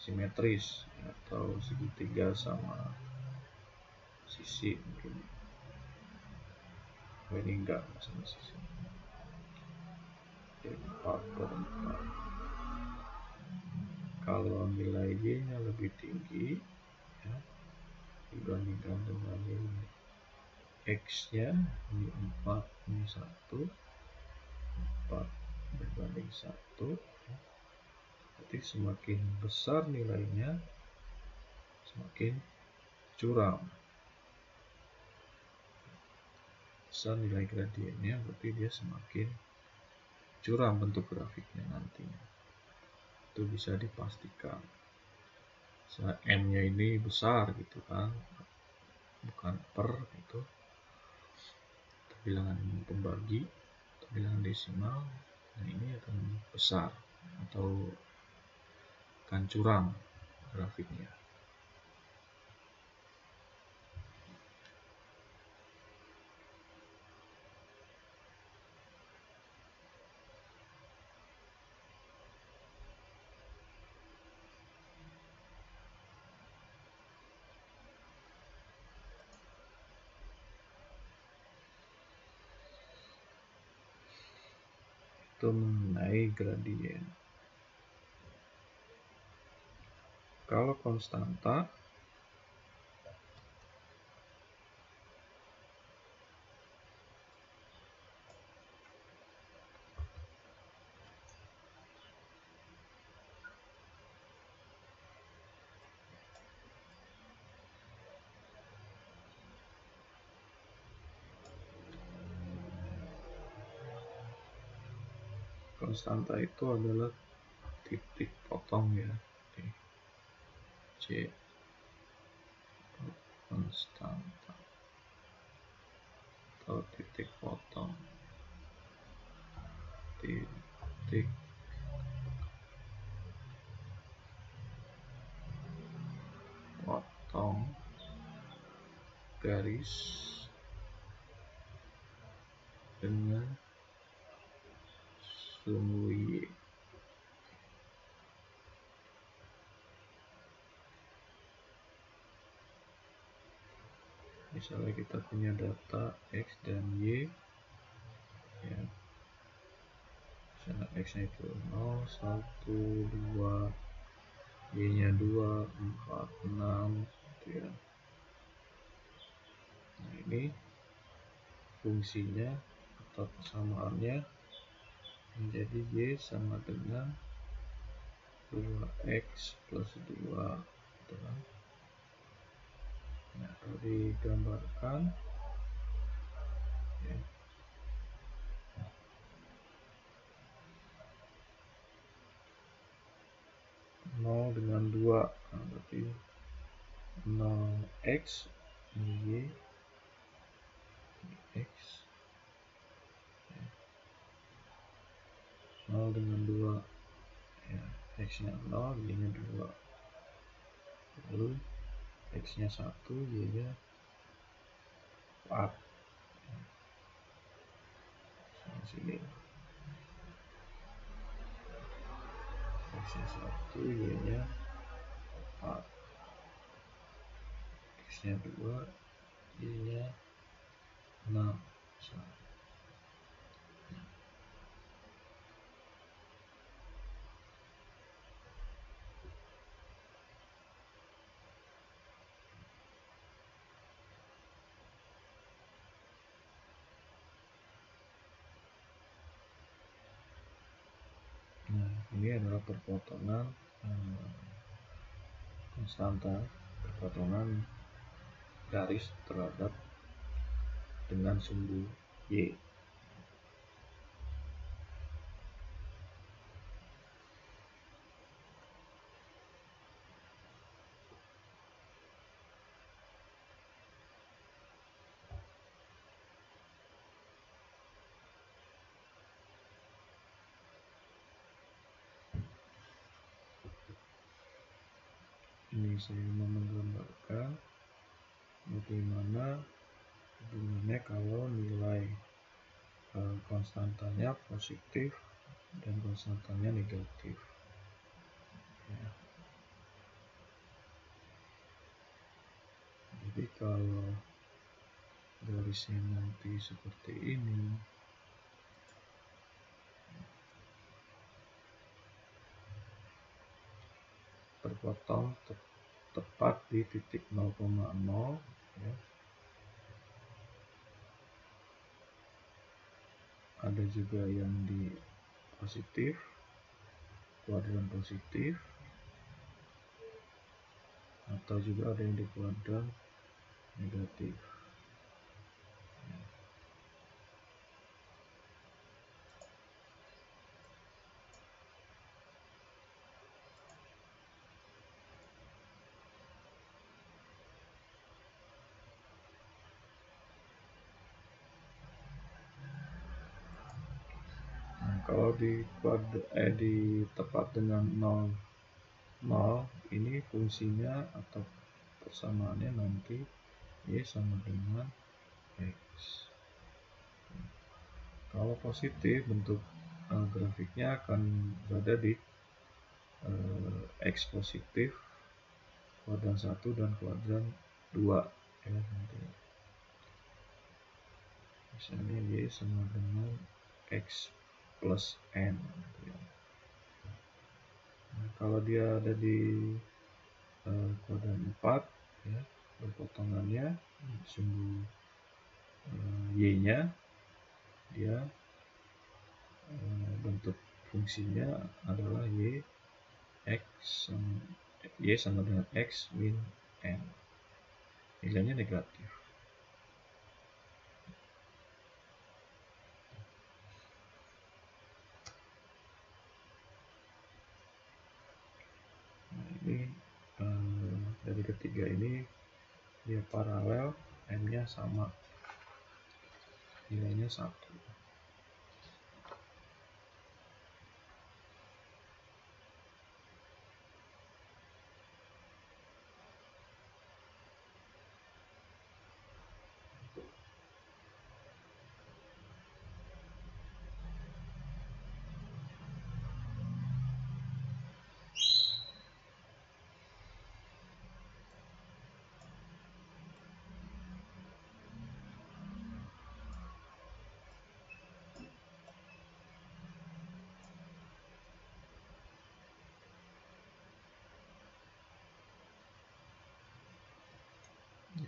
C: simetris, atau segitiga sama sisi, mungkin ini enggak sama sisi. 4/4. Kalau nilai Y-nya lebih tinggi, ya, dibandingkan dengan nilai X-nya, ini 4, ini 1, 4 berbanding 1, ya. Jadi semakin besar nilainya, semakin curam. Besar nilai gradiennya berarti dia semakin curam bentuk grafiknya nantinya. Itu bisa dipastikan Misalnya n-nya ini besar gitu kan, bukan per gitu, bilangan pembagi atau bilangan desimal, nah ini akan besar atau akan curam grafiknya. Itu mengenai gradien. Kalau konstanta, konstanta itu adalah titik potong ya, C konstanta atau titik potong, titik potong garis dengan sumbu Y. Misalnya kita punya data X dan Y ya, misalnya X nya itu 0, 1, 2, Y nya 2, 4, 6 gitu ya. Nah ini fungsinya atau persamaannya menjadi Y sama dengan 2X plus 2 gitu kan. Nah, kalau digambarkan ya, nol dengan 2, nah, berarti 0x y x ya. 0 dengan 2 ya, x nya 0, y nya 2, lalu x nya 1, y nya 4 sama sini, x nya 1, y nya 4, x nya 2, y nya 6 misalnya. Nah, ini adalah perpotongan konstanta, perpotongan garis terhadap dengan sumbu Y. Ini saya mau menggambarkan bagaimana hubungannya kalau nilai konstantanya positif dan konstantanya negatif ya. Jadi kalau garisnya nanti seperti ini, terpotong tepat di titik 0,0 ya. Ada juga yang di positif, kuadran positif, atau juga ada yang di kuadran negatif. Kalau di tepat dengan 0 ini fungsinya atau persamaannya nanti Y sama dengan X. Kalau positif, bentuk grafiknya akan berada di X positif kuadran 1 dan kuadran 2 ya, nanti. Misalnya Y sama dengan X plus N gitu ya. Nah, kalau dia ada di kuadran 4 ya, berpotongannya sumbu Y-nya, dia bentuk fungsinya adalah Y sama dengan X min N. Nilainya negatif. Nah, ini dari ketiga ini dia paralel, N-nya sama, nilainya 1.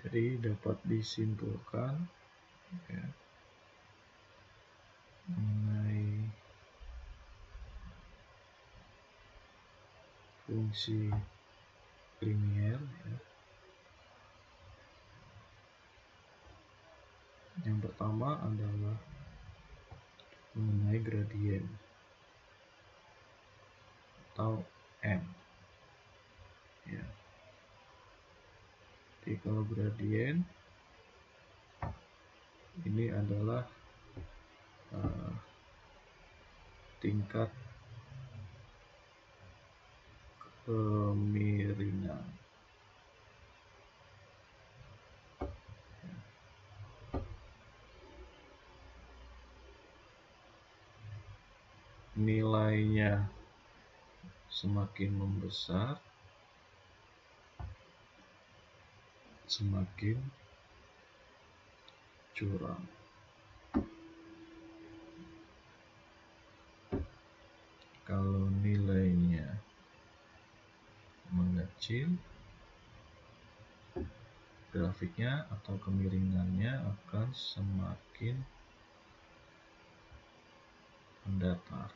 C: Jadi dapat disimpulkan ya, mengenai fungsi linier ya. Yang pertama adalah mengenai gradien atau M ya. Jadi kalau gradien ini adalah tingkat kemiringan. Nilainya semakin membesar, semakin curam. Kalau nilainya mengecil, grafiknya atau kemiringannya akan semakin mendatar.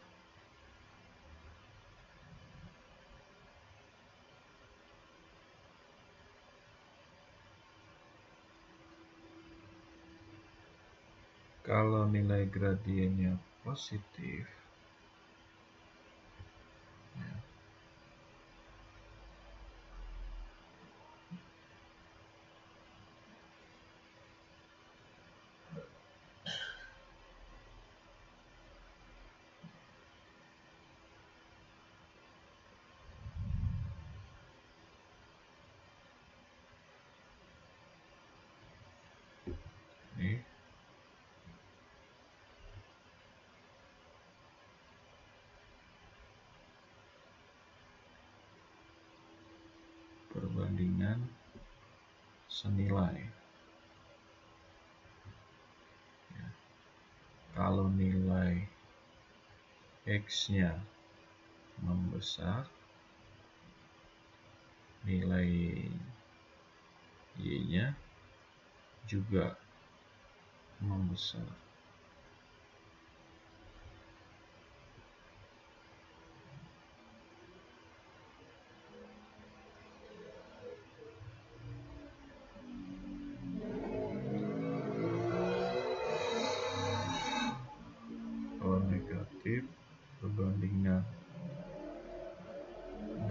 C: Kalau nilai gradiennya positif, ya, ini perbandingan senilai. Ya. Kalau nilai X-nya membesar, nilai Y-nya juga membesar. Kalau negatif, perbandingan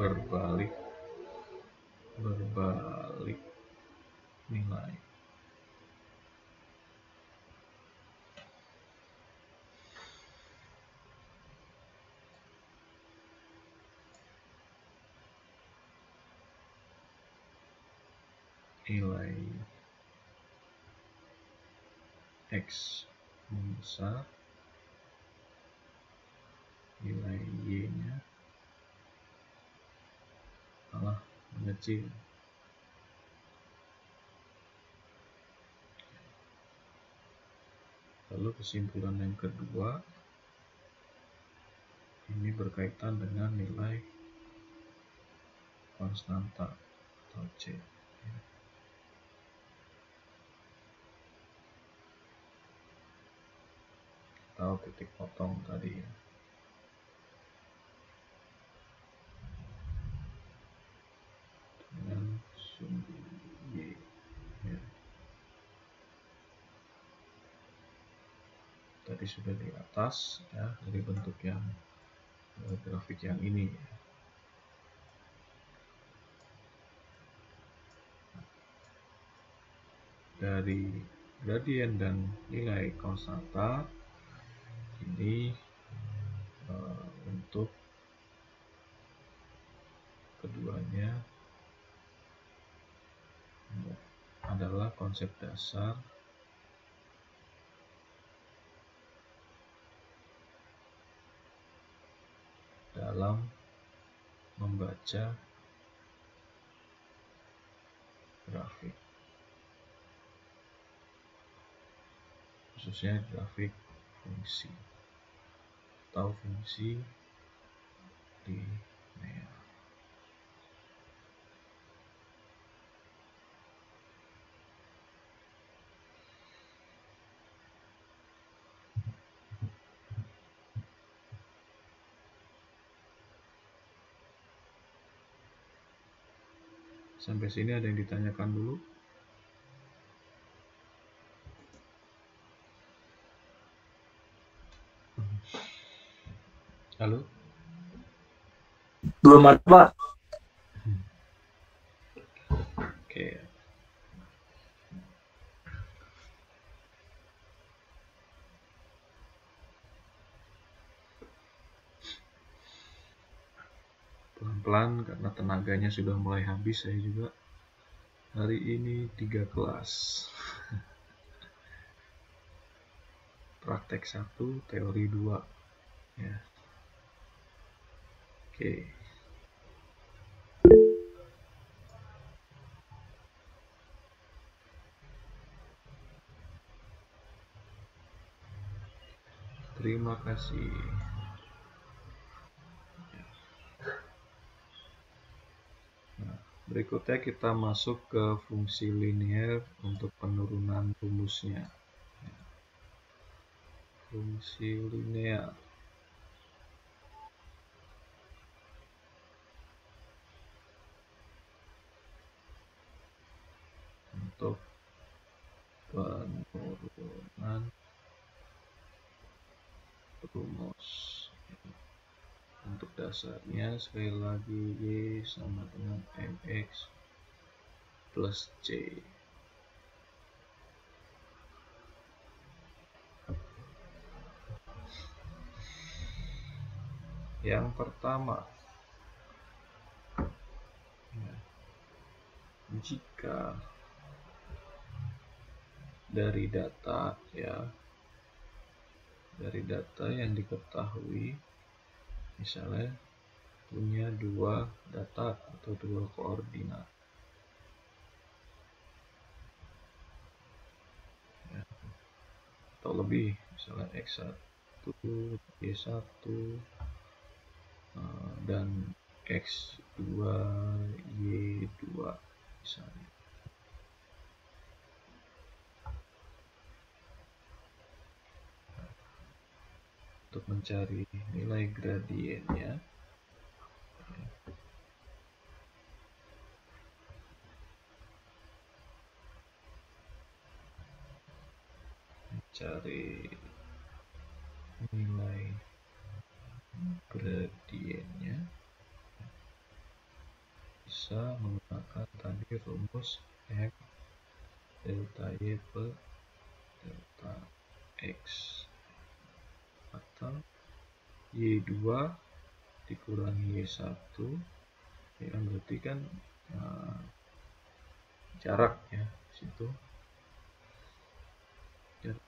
C: berbalik nilai. nilai X membesar, nilai Y-nya malah mengecil. Lalu kesimpulan yang kedua, ini berkaitan dengan nilai konstanta atau C. Atau titik potong tadi ya. Dengan sumbu Y. Ya. Tadi sudah di atas ya, dari bentuk yang grafik yang ini ya. Dari gradien dan nilai konstanta ini untuk keduanya adalah konsep dasar dalam membaca grafik, khususnya grafik fungsi atau fungsi linear. Sampai sini ada yang ditanyakan dulu? Halo?
B: Belum ada, Pak.
C: Oke. Pelan-pelan karena tenaganya sudah mulai habis, saya juga hari ini 3 kelas. Praktek 1, teori 2 ya. Oke. Terima kasih. Nah, berikutnya kita masuk ke fungsi linear untuk penurunan rumusnya. Fungsi linear. Untuk penurunan rumus. Untuk dasarnya sekali lagi Y sama dengan MX plus C. Yang pertama, jika dari data yang diketahui, misalnya punya 2 data atau 2 koordinat ya, atau lebih, misalnya X1, Y1 dan X2, Y2 misalnya. Untuk mencari nilai gradiennya, bisa menggunakan tadi rumus F delta Y per delta X, atau Y2 dikurangi Y1 ya, berarti kan jarak ya, situ jarak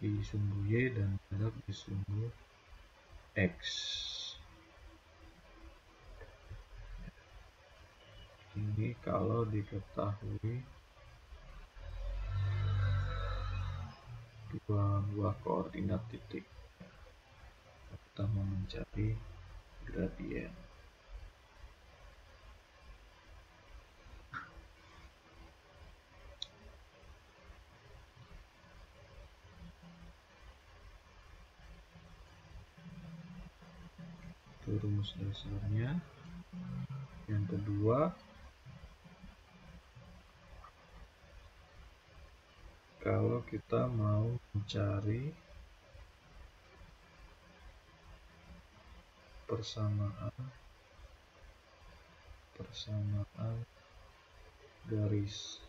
C: di sumbu Y dan jarak di sumbu X. Ini kalau diketahui dua buah koordinat titik, kita mau mencari gradien. Itu rumus dasarnya. Yang kedua, kalau kita mau mencari persamaan garis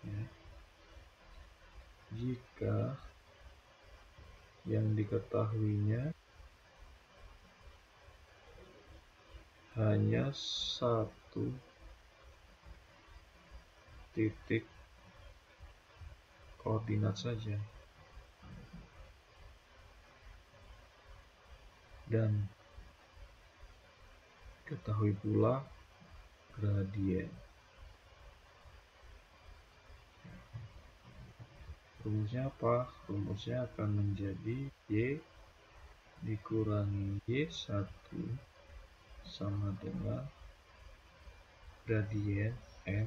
C: ya, jika yang diketahuinya hanya satu titik koordinat saja dan ketahui pula gradien. Rumusnya apa? Rumusnya akan menjadi Y dikurangi Y1 sama dengan gradien M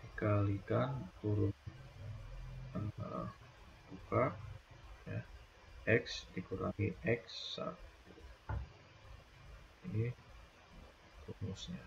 C: dikalikan kurung buka ya, X dikurangi X1. Ini rumusnya.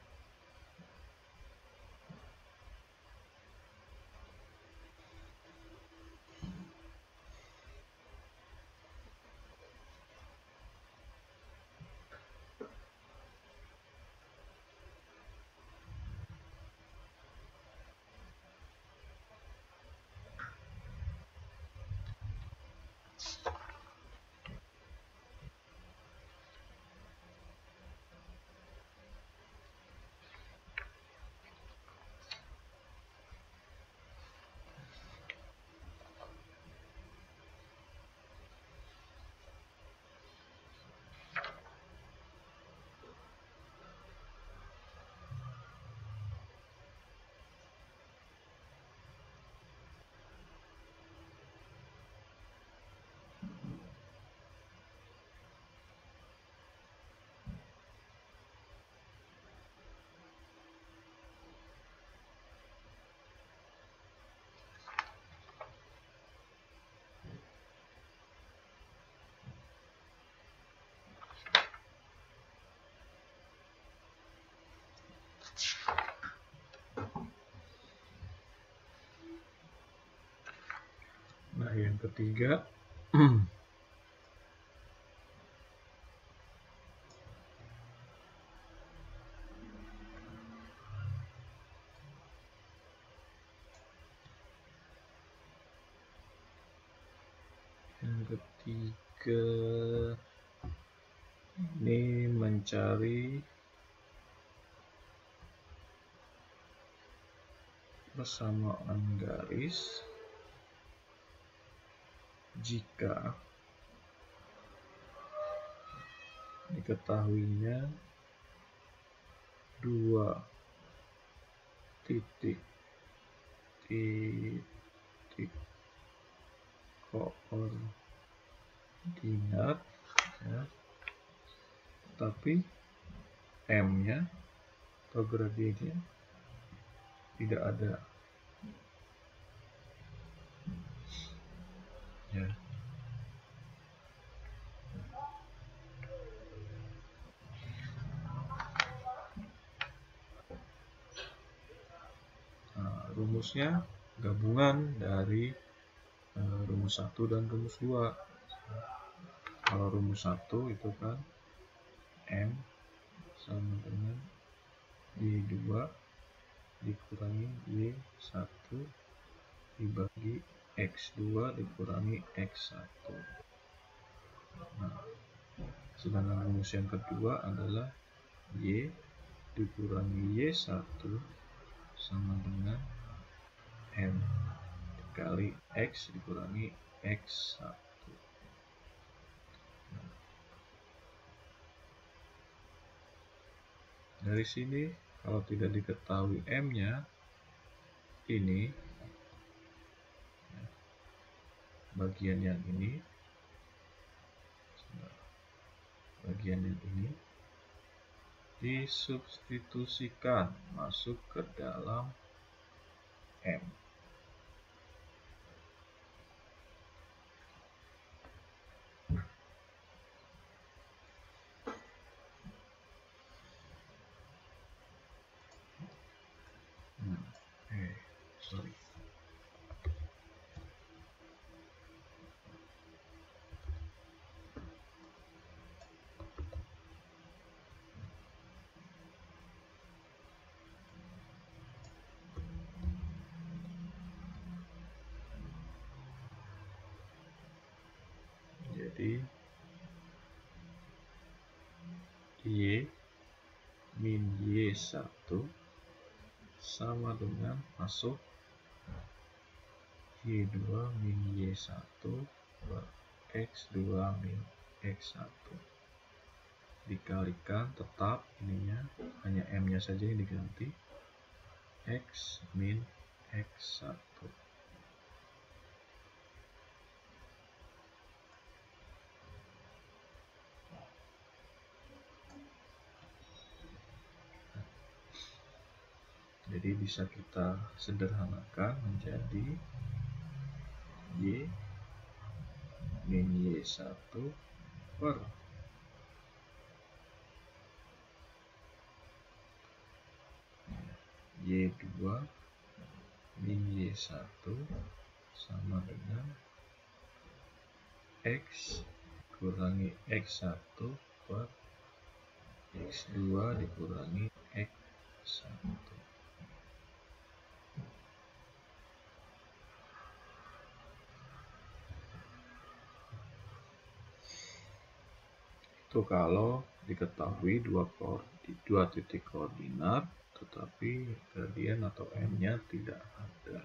C: Nah, yang ketiga, ini mencari persamaan garis jika diketahuinya dua titik koordinat ya, tapi M-nya atau gradiennya tidak ada ya. Nah, rumusnya gabungan dari rumus 1 dan rumus 2. Kalau rumus 1 itu kan M sama dengan Y2 dikurangi Y1 dibagi X2 dikurangi X1. Nah, sedangkan rumus yang kedua adalah Y dikurangi Y1 sama dengan M dikali X dikurangi X1. Dari sini kalau tidak diketahui M-nya, ini bagian yang ini disubstitusikan masuk ke dalam M. Sorry. Jadi Y min Y1 sama dengan masuk Y2 min Y1 per X2 min X1 dikalikan, tetap ininya hanya M nya saja yang diganti, X min X1. Jadi bisa kita sederhanakan menjadi Y min Y1 per Y2 min Y1 sama dengan X kurangi X1 per X2 dikurangi X1. Itu kalau diketahui dua titik koordinat tetapi gradien atau M-nya tidak ada.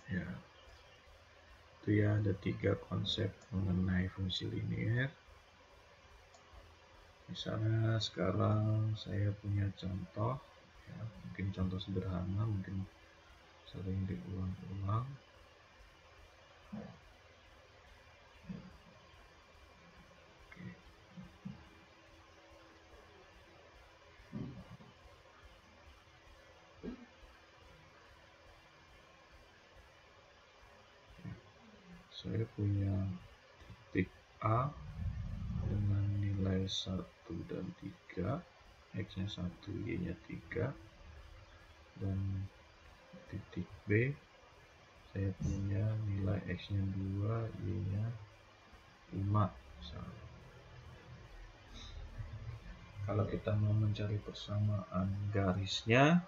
C: Ya, itu ya, ada 3 konsep mengenai fungsi linier. Misalnya sekarang saya punya contoh, ya, mungkin contoh sederhana, mungkin sering diulang-ulang. Oke. Saya punya titik A dengan nilai 1 dan 3, X-nya 1, Y-nya 3, dan titik B saya punya nilai X-nya 2, Y-nya 5 misalnya. Kalau kita mau mencari persamaan garisnya,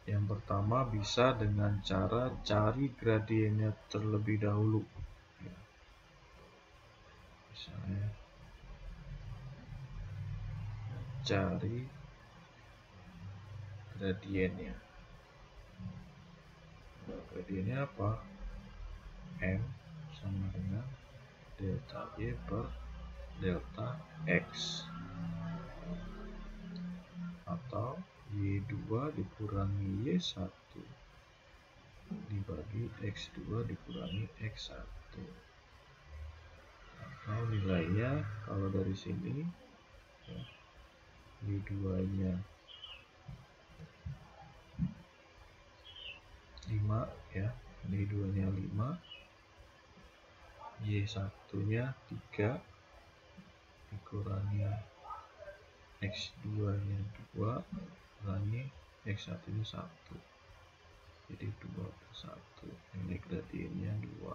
C: yang pertama bisa dengan cara cari gradiennya terlebih dahulu. Ya. Misalnya cari gradiennya. Gradiennya apa? M sama dengan delta Y per delta X, atau Y2 dikurangi Y1 dibagi X2 dikurangi X1. Atau nilainya kalau dari sini ya, Y2 nya 5 ya, Y2 nya 5, Y1 nya 3 dikurangi X2 nya 2 kurangi X1 nya 1, jadi 2 per 1, ini gradiennya 2.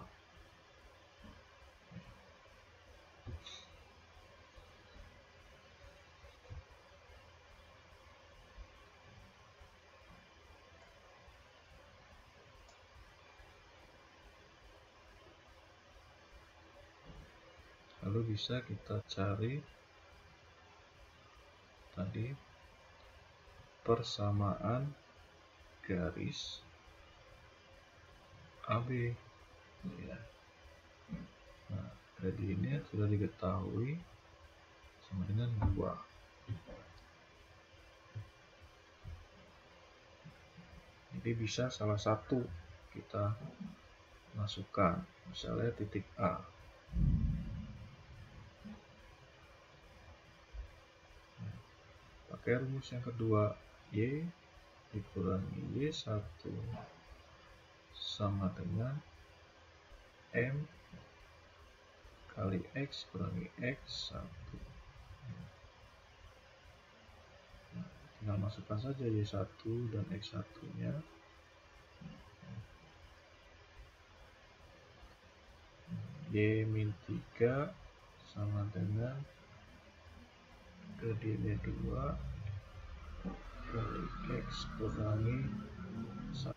C: Lalu bisa kita cari tadi persamaan garis AB ya. Nah, gradiennya sudah diketahui sama dengan 2. Jadi bisa salah satu kita masukkan, misalnya titik A. Pakai rumus yang kedua, Y dikurangi Y1 sama dengan M kali X kurangi X1. Nah, tinggal masukkan saja Y1 dan X1 nya. Y-3 sama dengan gradiennya 2 kali X kurangi 1.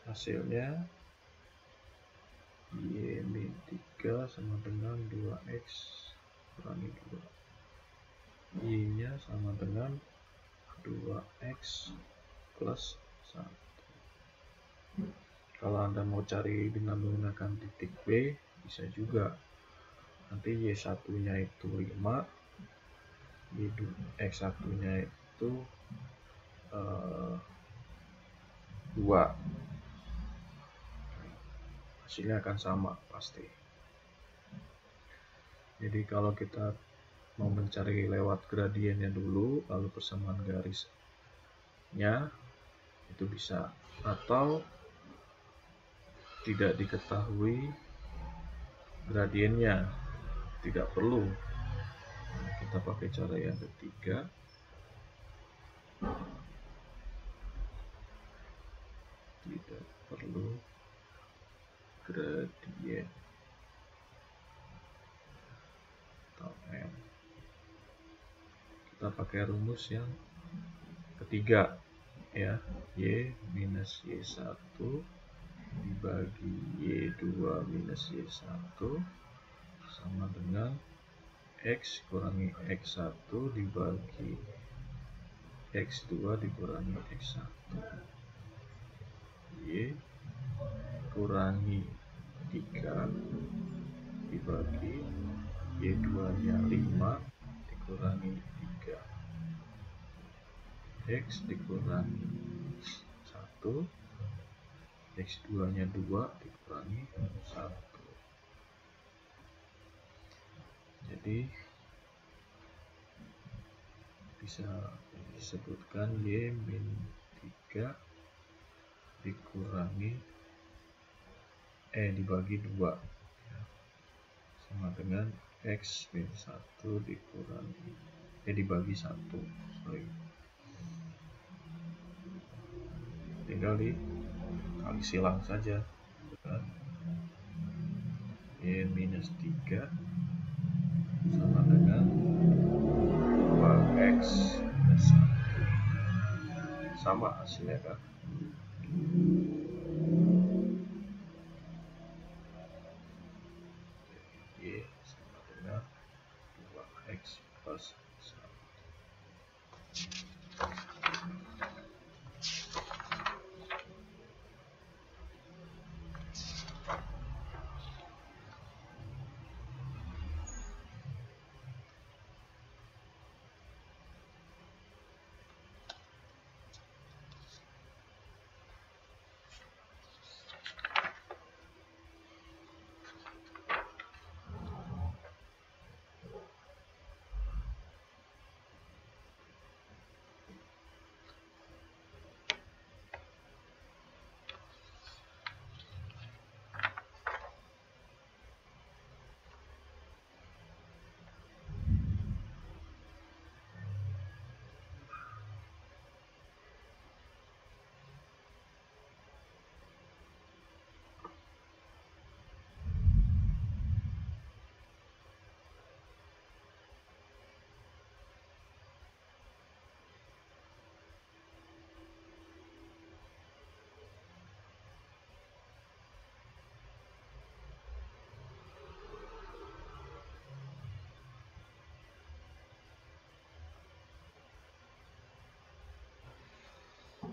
C: Hasilnya Y-3 sama dengan 2X kurangi 2. Y-nya sama dengan 2X plus 1. Kalau Anda mau cari dengan menggunakan titik B, bisa juga. Nanti Y1 nya itu 5, X1 nya itu 2. Hasilnya akan sama pasti. Jadi kalau kita mau mencari lewat gradiennya dulu, lalu persamaan garisnya itu bisa, atau tidak diketahui gradiennya, tidak perlu. Kita pakai cara yang ketiga. Tidak perlu gradien atau M. Kita pakai rumus yang ketiga ya, Y minus Y1 dibagi Y2 minus Y1 sama dengan X kurangi X1 dibagi X2 dikurangi X1. Y kurangi 3 dibagi Y2 nya 5 dikurangi 3, X dikurangi 1, X2 nya 2 dikurangi 1. Jadi bisa disebutkan Y min 3 dikurangi dibagi 2 ya, sama dengan X min 1 dikurangi dibagi 1. Tinggal dikali silang saja dengan Y minus 3 sama dengan 2X minus 1. Sama hasilnya kan, Y sama dengan 2x plus 1.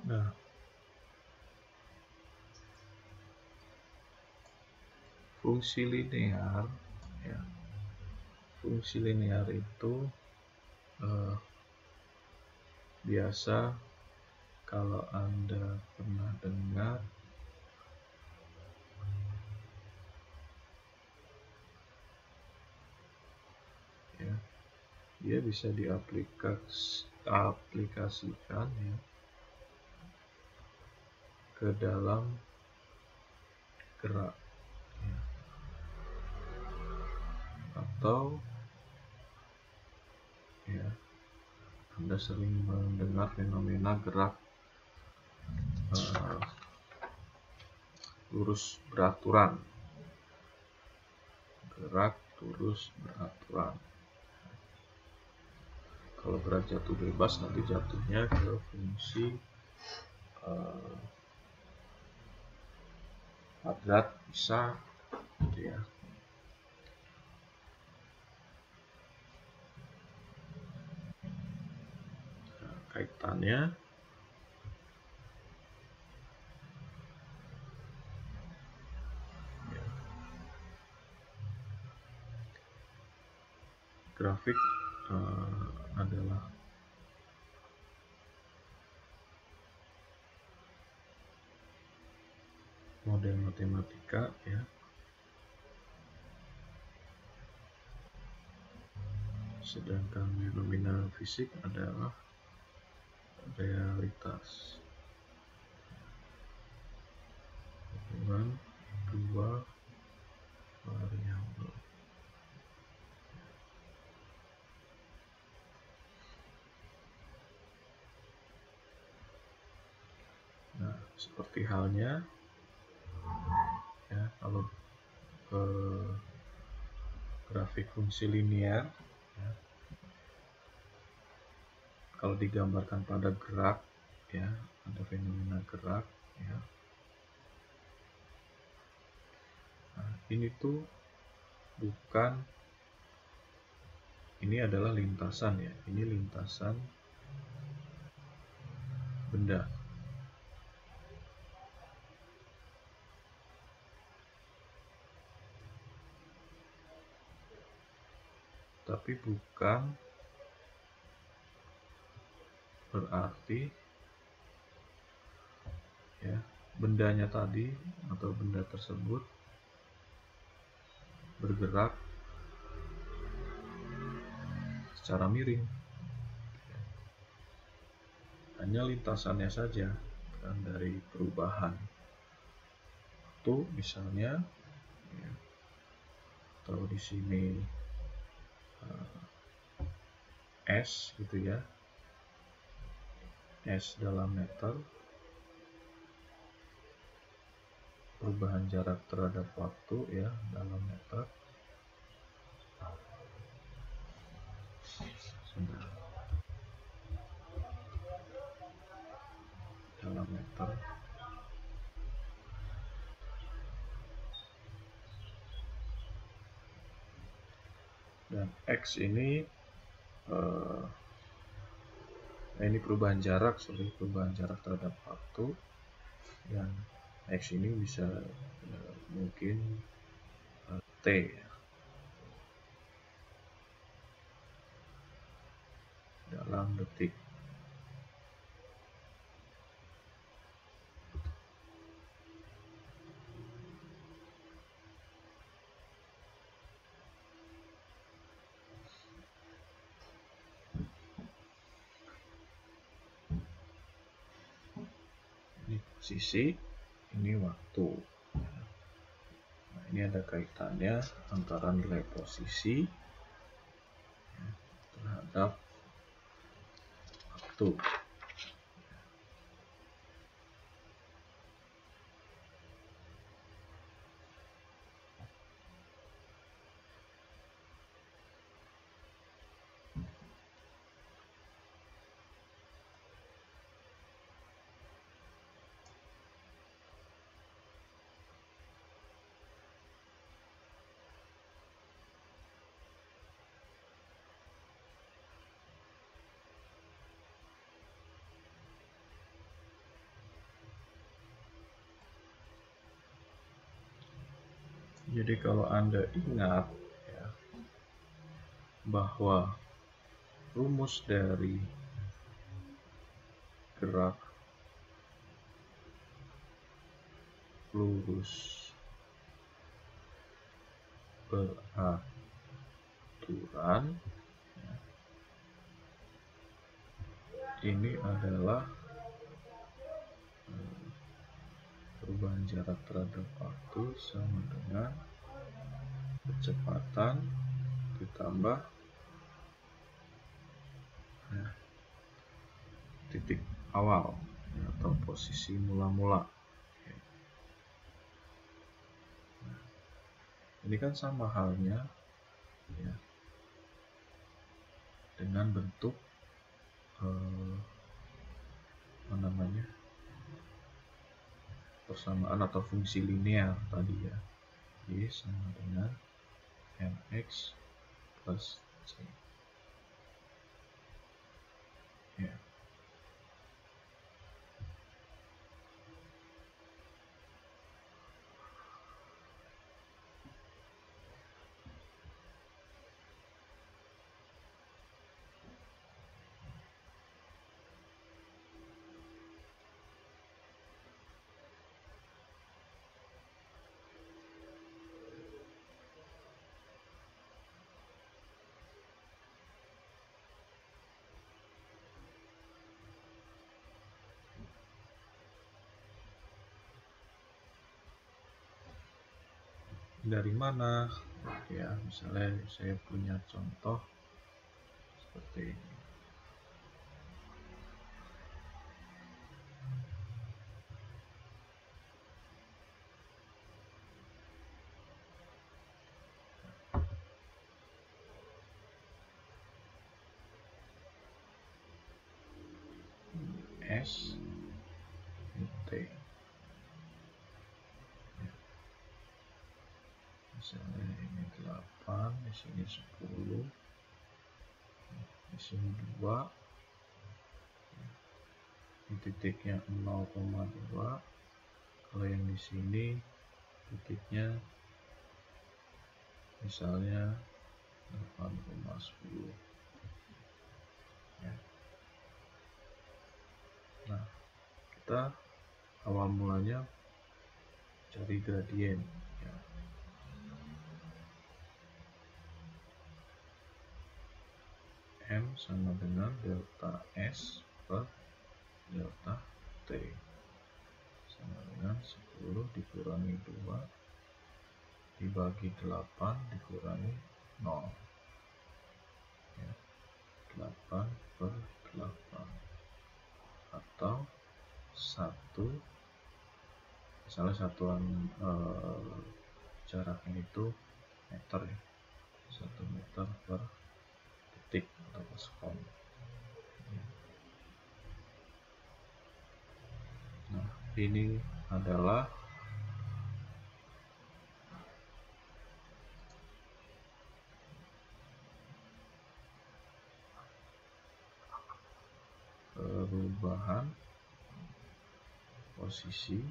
C: Nah, fungsi linear, ya, fungsi linear itu biasa kalau Anda pernah dengar, ya, dia bisa diaplikasikan ya ke dalam gerak, ya. Atau ya, Anda sering mendengar fenomena gerak lurus beraturan, gerak lurus beraturan. Kalau gerak jatuh bebas, nanti jatuhnya ke fungsi kuadrat bisa, gitu ya. Nah, kaitannya ya, grafik adalah model matematika, ya, sedangkan fenomena fisik adalah realitas hubungan dua variabel. Nah, seperti halnya ya, kalau grafik fungsi linear, ya, kalau digambarkan pada gerak, ya, ada fenomena gerak, ya. Nah, ini tuh bukan, ini adalah lintasan, ya, ini lintasan benda. Tapi bukan berarti ya bendanya tadi atau benda tersebut bergerak secara miring. Hanya lintasannya saja kan, dari perubahan waktu misalnya, ya, atau di sini S gitu ya, S dalam meter, perubahan jarak terhadap waktu ya dalam meter. Dalam meter Dan X ini ini perubahan jarak terhadap waktu, dan X ini bisa mungkin T ya, dalam detik. Ini posisi, ini waktu. Nah, ini ada kaitannya antara nilai posisi terhadap waktu. Jadi kalau Anda ingat ya, bahwa rumus dari gerak lurus beraturan ya, ini adalah perubahan jarak terhadap waktu sama dengan kecepatan ditambah titik awal ya, atau posisi mula-mula. Ini kan sama halnya ya, dengan bentuk persamaan atau fungsi linear tadi ya, Y sama dengan mx plus c ya. Dari mana ya, misalnya saya punya contoh seperti ini. S T misalnya ini 8, di sini 10, di sini 2, ini titiknya 0,2. Kalau yang di sini titiknya misalnya 8,10 ya. Nah, kita awal mulanya cari gradien ya. M sama dengan delta S per delta T sama dengan 10 dikurangi 2 dibagi 8 dikurangi 0 ya, 8 per 8 atau 1, misalnya satuan jaraknya itu meter ya, 1 meter per detik atau per sekon. Nah, ini adalah perubahan posisi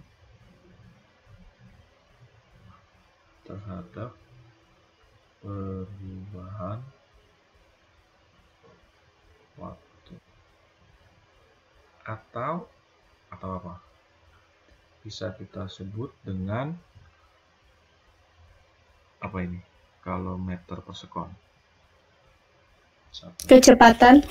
C: terhadap perubahan waktu, atau apa? Bisa kita sebut dengan apa ini? Kalau meter per sekon.
D: Kecepatan.
C: Kecepatan.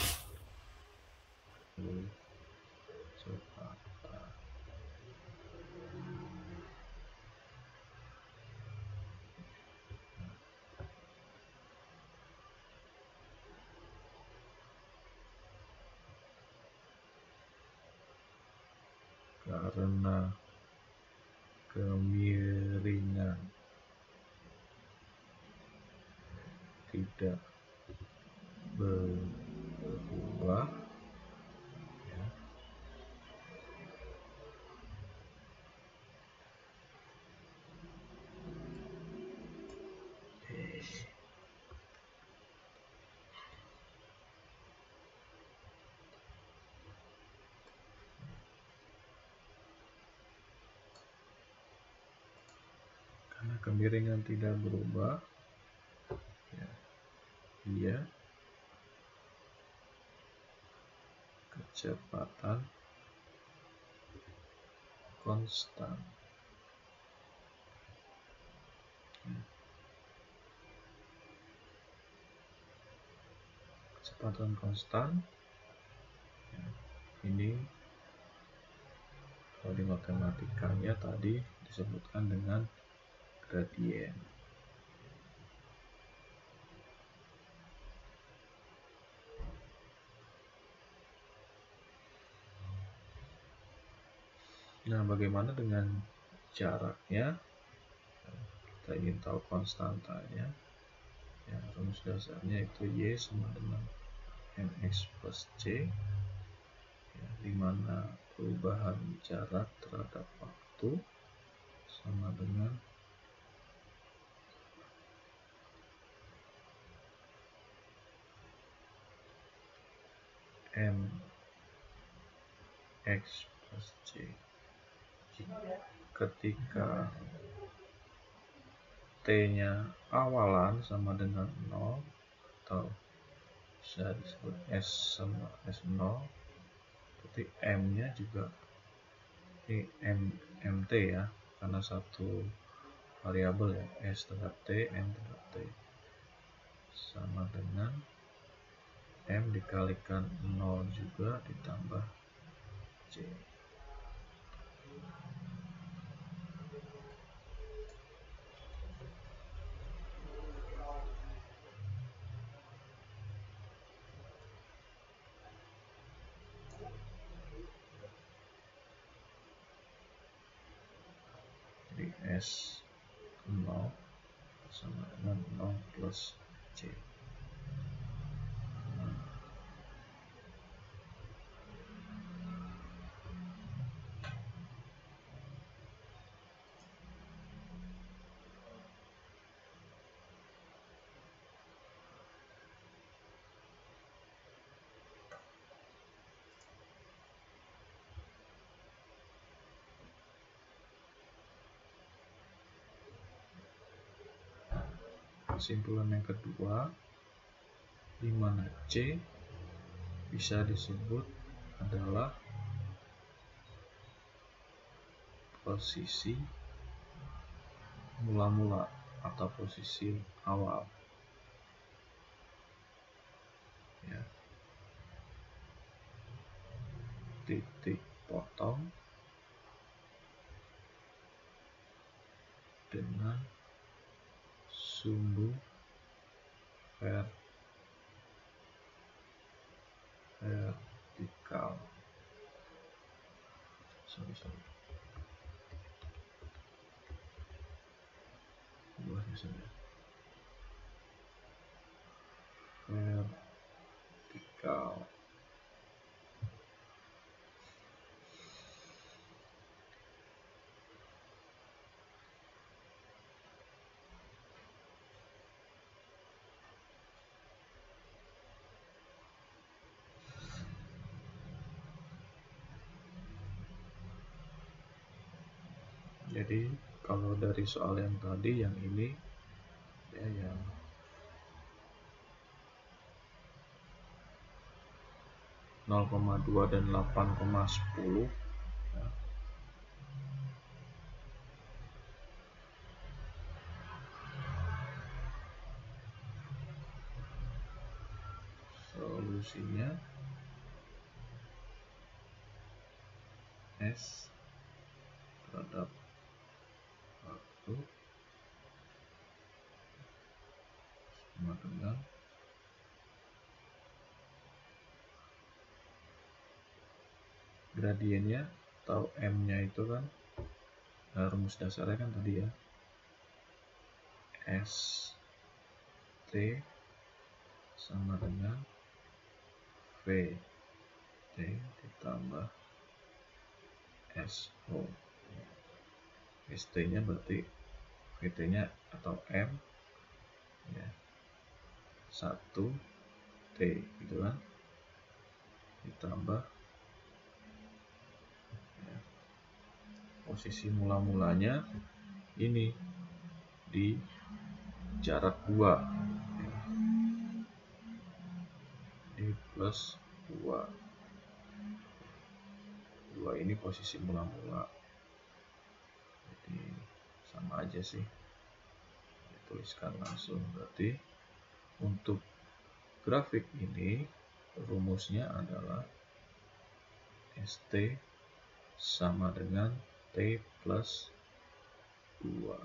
C: Karena kemiringan tidak berubah, ya, karena kemiringan tidak berubah, ya, dia kecepatan konstan. Kecepatan konstan, ya, ini kalau di matematikanya tadi disebutkan dengan gradien. Nah, bagaimana dengan jaraknya? Kita ingin tahu konstantanya. Ya, rumus dasarnya itu Y sama dengan mx plus c, ya, di mana perubahan jarak terhadap waktu sama dengan mx plus c. Ketika t-nya awalan sama dengan 0, atau bisa disebut S sama S0, berarti M-nya juga ini MT ya, karena satu variabel ya, S terhadap T, M terhadap T, sama dengan M dikalikan 0 juga ditambah C. Jadi S 0 sama dengan 0 plus C. Kesimpulan yang kedua, di mana C bisa disebut adalah posisi mula-mula atau posisi awal, ya, titik potong dengan sumbu vertikal. Buahnya saja. Vertikal. Jadi kalau dari soal yang tadi, yang ini ya, yang nol koma dua dan 8,10 ya. Solusinya S terhadap waktu sama dengan gradiennya atau M-nya itu kan, rumus dasarnya kan tadi ya, S T sama dengan V T ditambah SO. ST nya berarti VT nya atau M ya, 1 T gitu kan, ditambah ya, posisi mula-mulanya ini di jarak 2 ya, di plus 2 ini posisi mula-mula, jadi sama aja sih, dituliskan langsung. Berarti untuk grafik ini rumusnya adalah ST sama dengan T plus 2.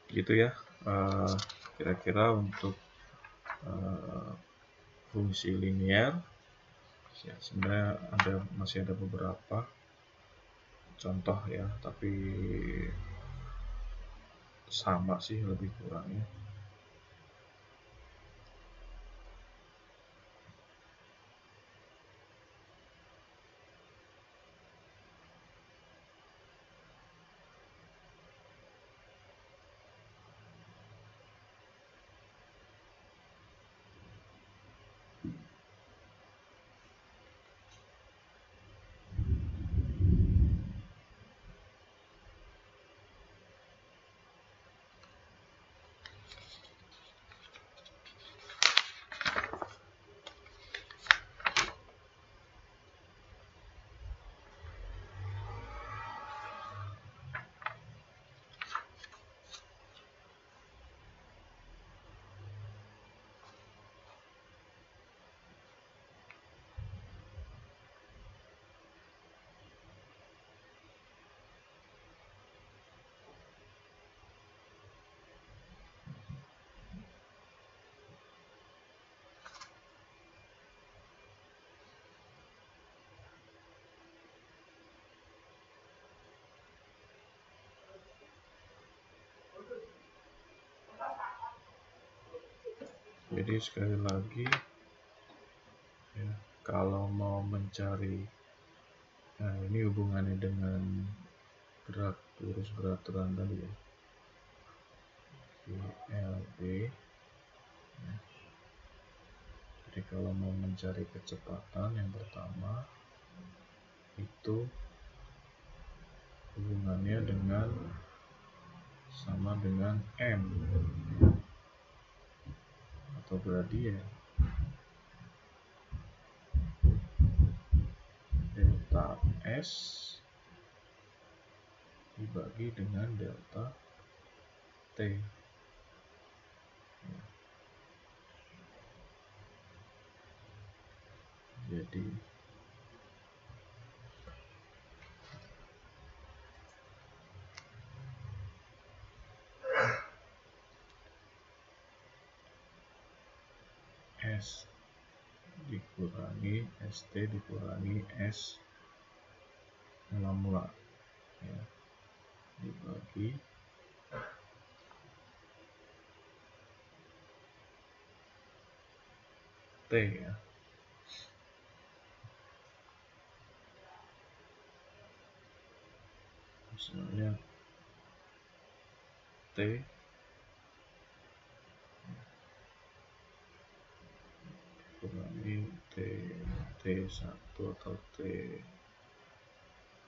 C: Gitu ya, kira-kira untuk fungsi linear ya. Sebenarnya masih ada beberapa contoh ya, tapi sama sih lebih kurangnya. Jadi sekali lagi ya, kalau mau mencari, nah ini hubungannya dengan gerak lurus beraturan tadi ya, VLB ya. Jadi kalau mau mencari kecepatan, yang pertama itu hubungannya dengan sama dengan M atau gradien delta S dibagi dengan delta T. Jadi S dikurangi ST dikurangi S mula-mula ya, dibagi T ya. misalnya T kurangi T1 atau T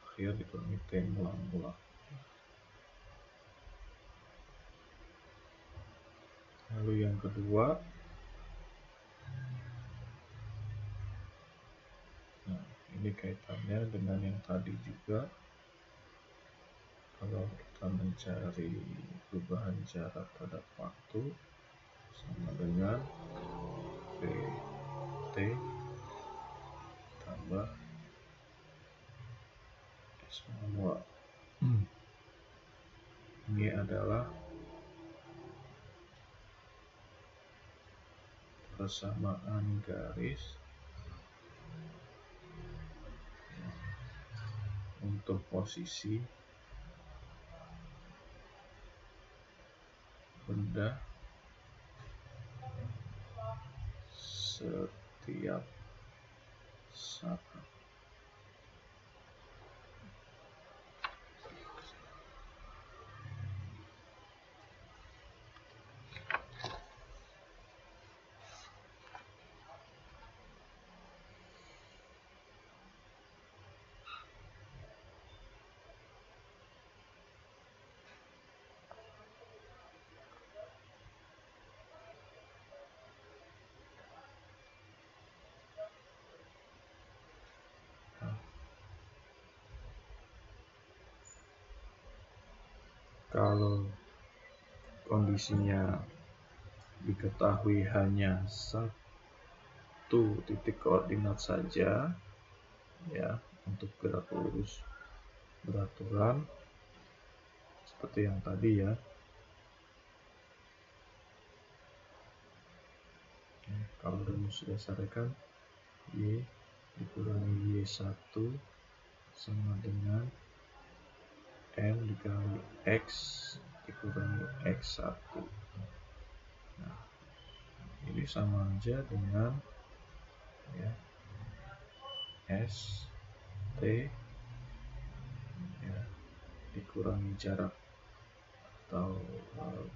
C: akhir dikurangi T mula. Lalu yang kedua, nah ini kaitannya dengan yang tadi juga. Kalau kita mencari perubahan jarak pada waktu sama dengan VT tambah S mula. Ini adalah persamaan garis untuk posisi benda setiap saat. Kalau kondisinya diketahui hanya satu titik koordinat saja, ya, untuk gerak lurus beraturan seperti yang tadi ya. Kalau rumus dasarkan Y dikurangi Y1 sama dengan M dikali X dikurangi X1. Nah, ini sama aja dengan ya, S T ya, dikurangi jarak atau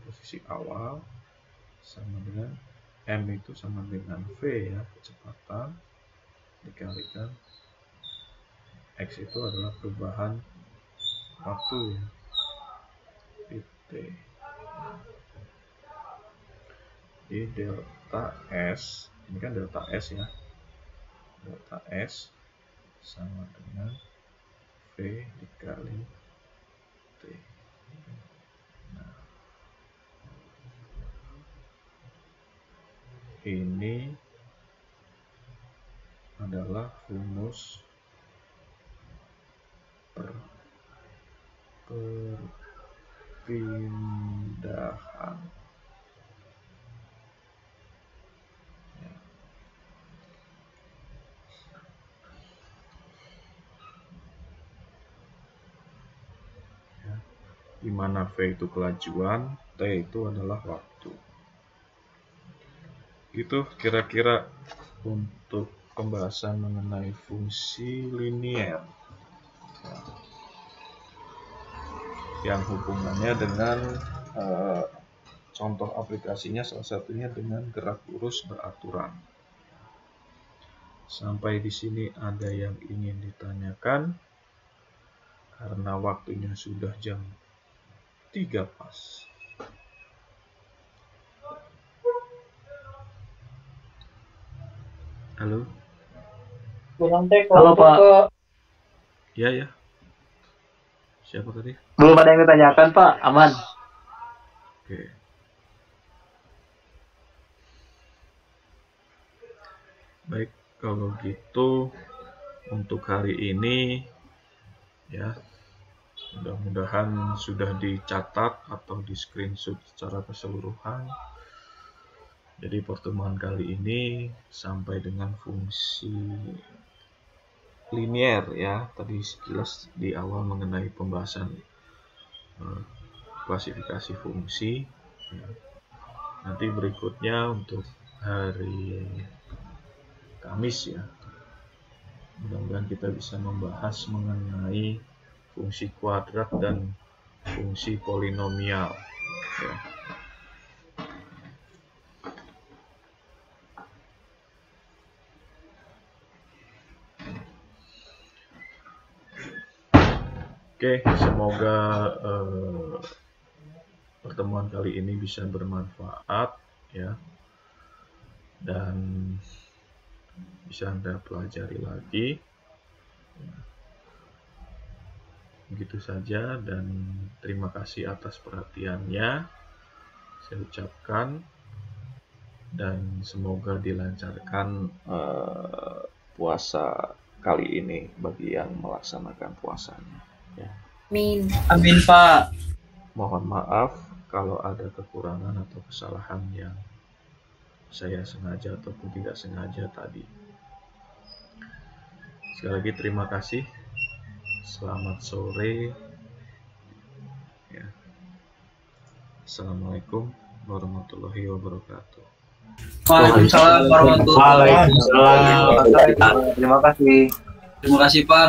C: posisi awal sama dengan M itu sama dengan V ya, kecepatan, dikalikan X itu adalah perubahan waktu ya, T. Jadi delta S, ini kan delta S ya, delta S sama dengan V dikali T. Nah, ini adalah rumus perpindahan. Ya. Di mana V itu kelajuan, T itu adalah waktu. Itu kira-kira untuk pembahasan mengenai fungsi linier. Yang hubungannya dengan contoh aplikasinya salah satunya dengan gerak lurus beraturan. Sampai di sini ada yang ingin ditanyakan? Karena waktunya sudah jam 3 pas. Halo?
B: Halo Pak.
C: Ya. Siapa tadi?
B: Belum ada yang ditanyakan Pak, aman.
C: Oke. Baik, kalau gitu untuk hari ini ya, mudah-mudahan sudah dicatat atau di screenshot secara keseluruhan. Jadi pertemuan kali ini sampai dengan fungsi linier ya, tadi sekilas di awal mengenai pembahasan klasifikasi fungsi ya. Nanti berikutnya untuk hari Kamis ya, mudah-mudahan kita bisa membahas mengenai fungsi kuadrat dan fungsi polinomial. Ya. Oke, semoga pertemuan kali ini bisa bermanfaat ya, dan bisa Anda pelajari lagi. Begitu saja, dan terima kasih atas perhatiannya saya ucapkan, dan semoga dilancarkan puasa kali ini bagi yang melaksanakan puasanya ya.
D: Amin.
B: Amin, Pak.
C: Mohon maaf kalau ada kekurangan atau kesalahan yang saya sengaja ataupun tidak sengaja tadi. Sekali lagi terima kasih. Selamat sore. Ya. Assalamualaikum warahmatullahi wabarakatuh.
B: Waalaikumsalam warahmatullahi wabarakatuh.
F: Terima kasih.
B: Terima kasih, Pak.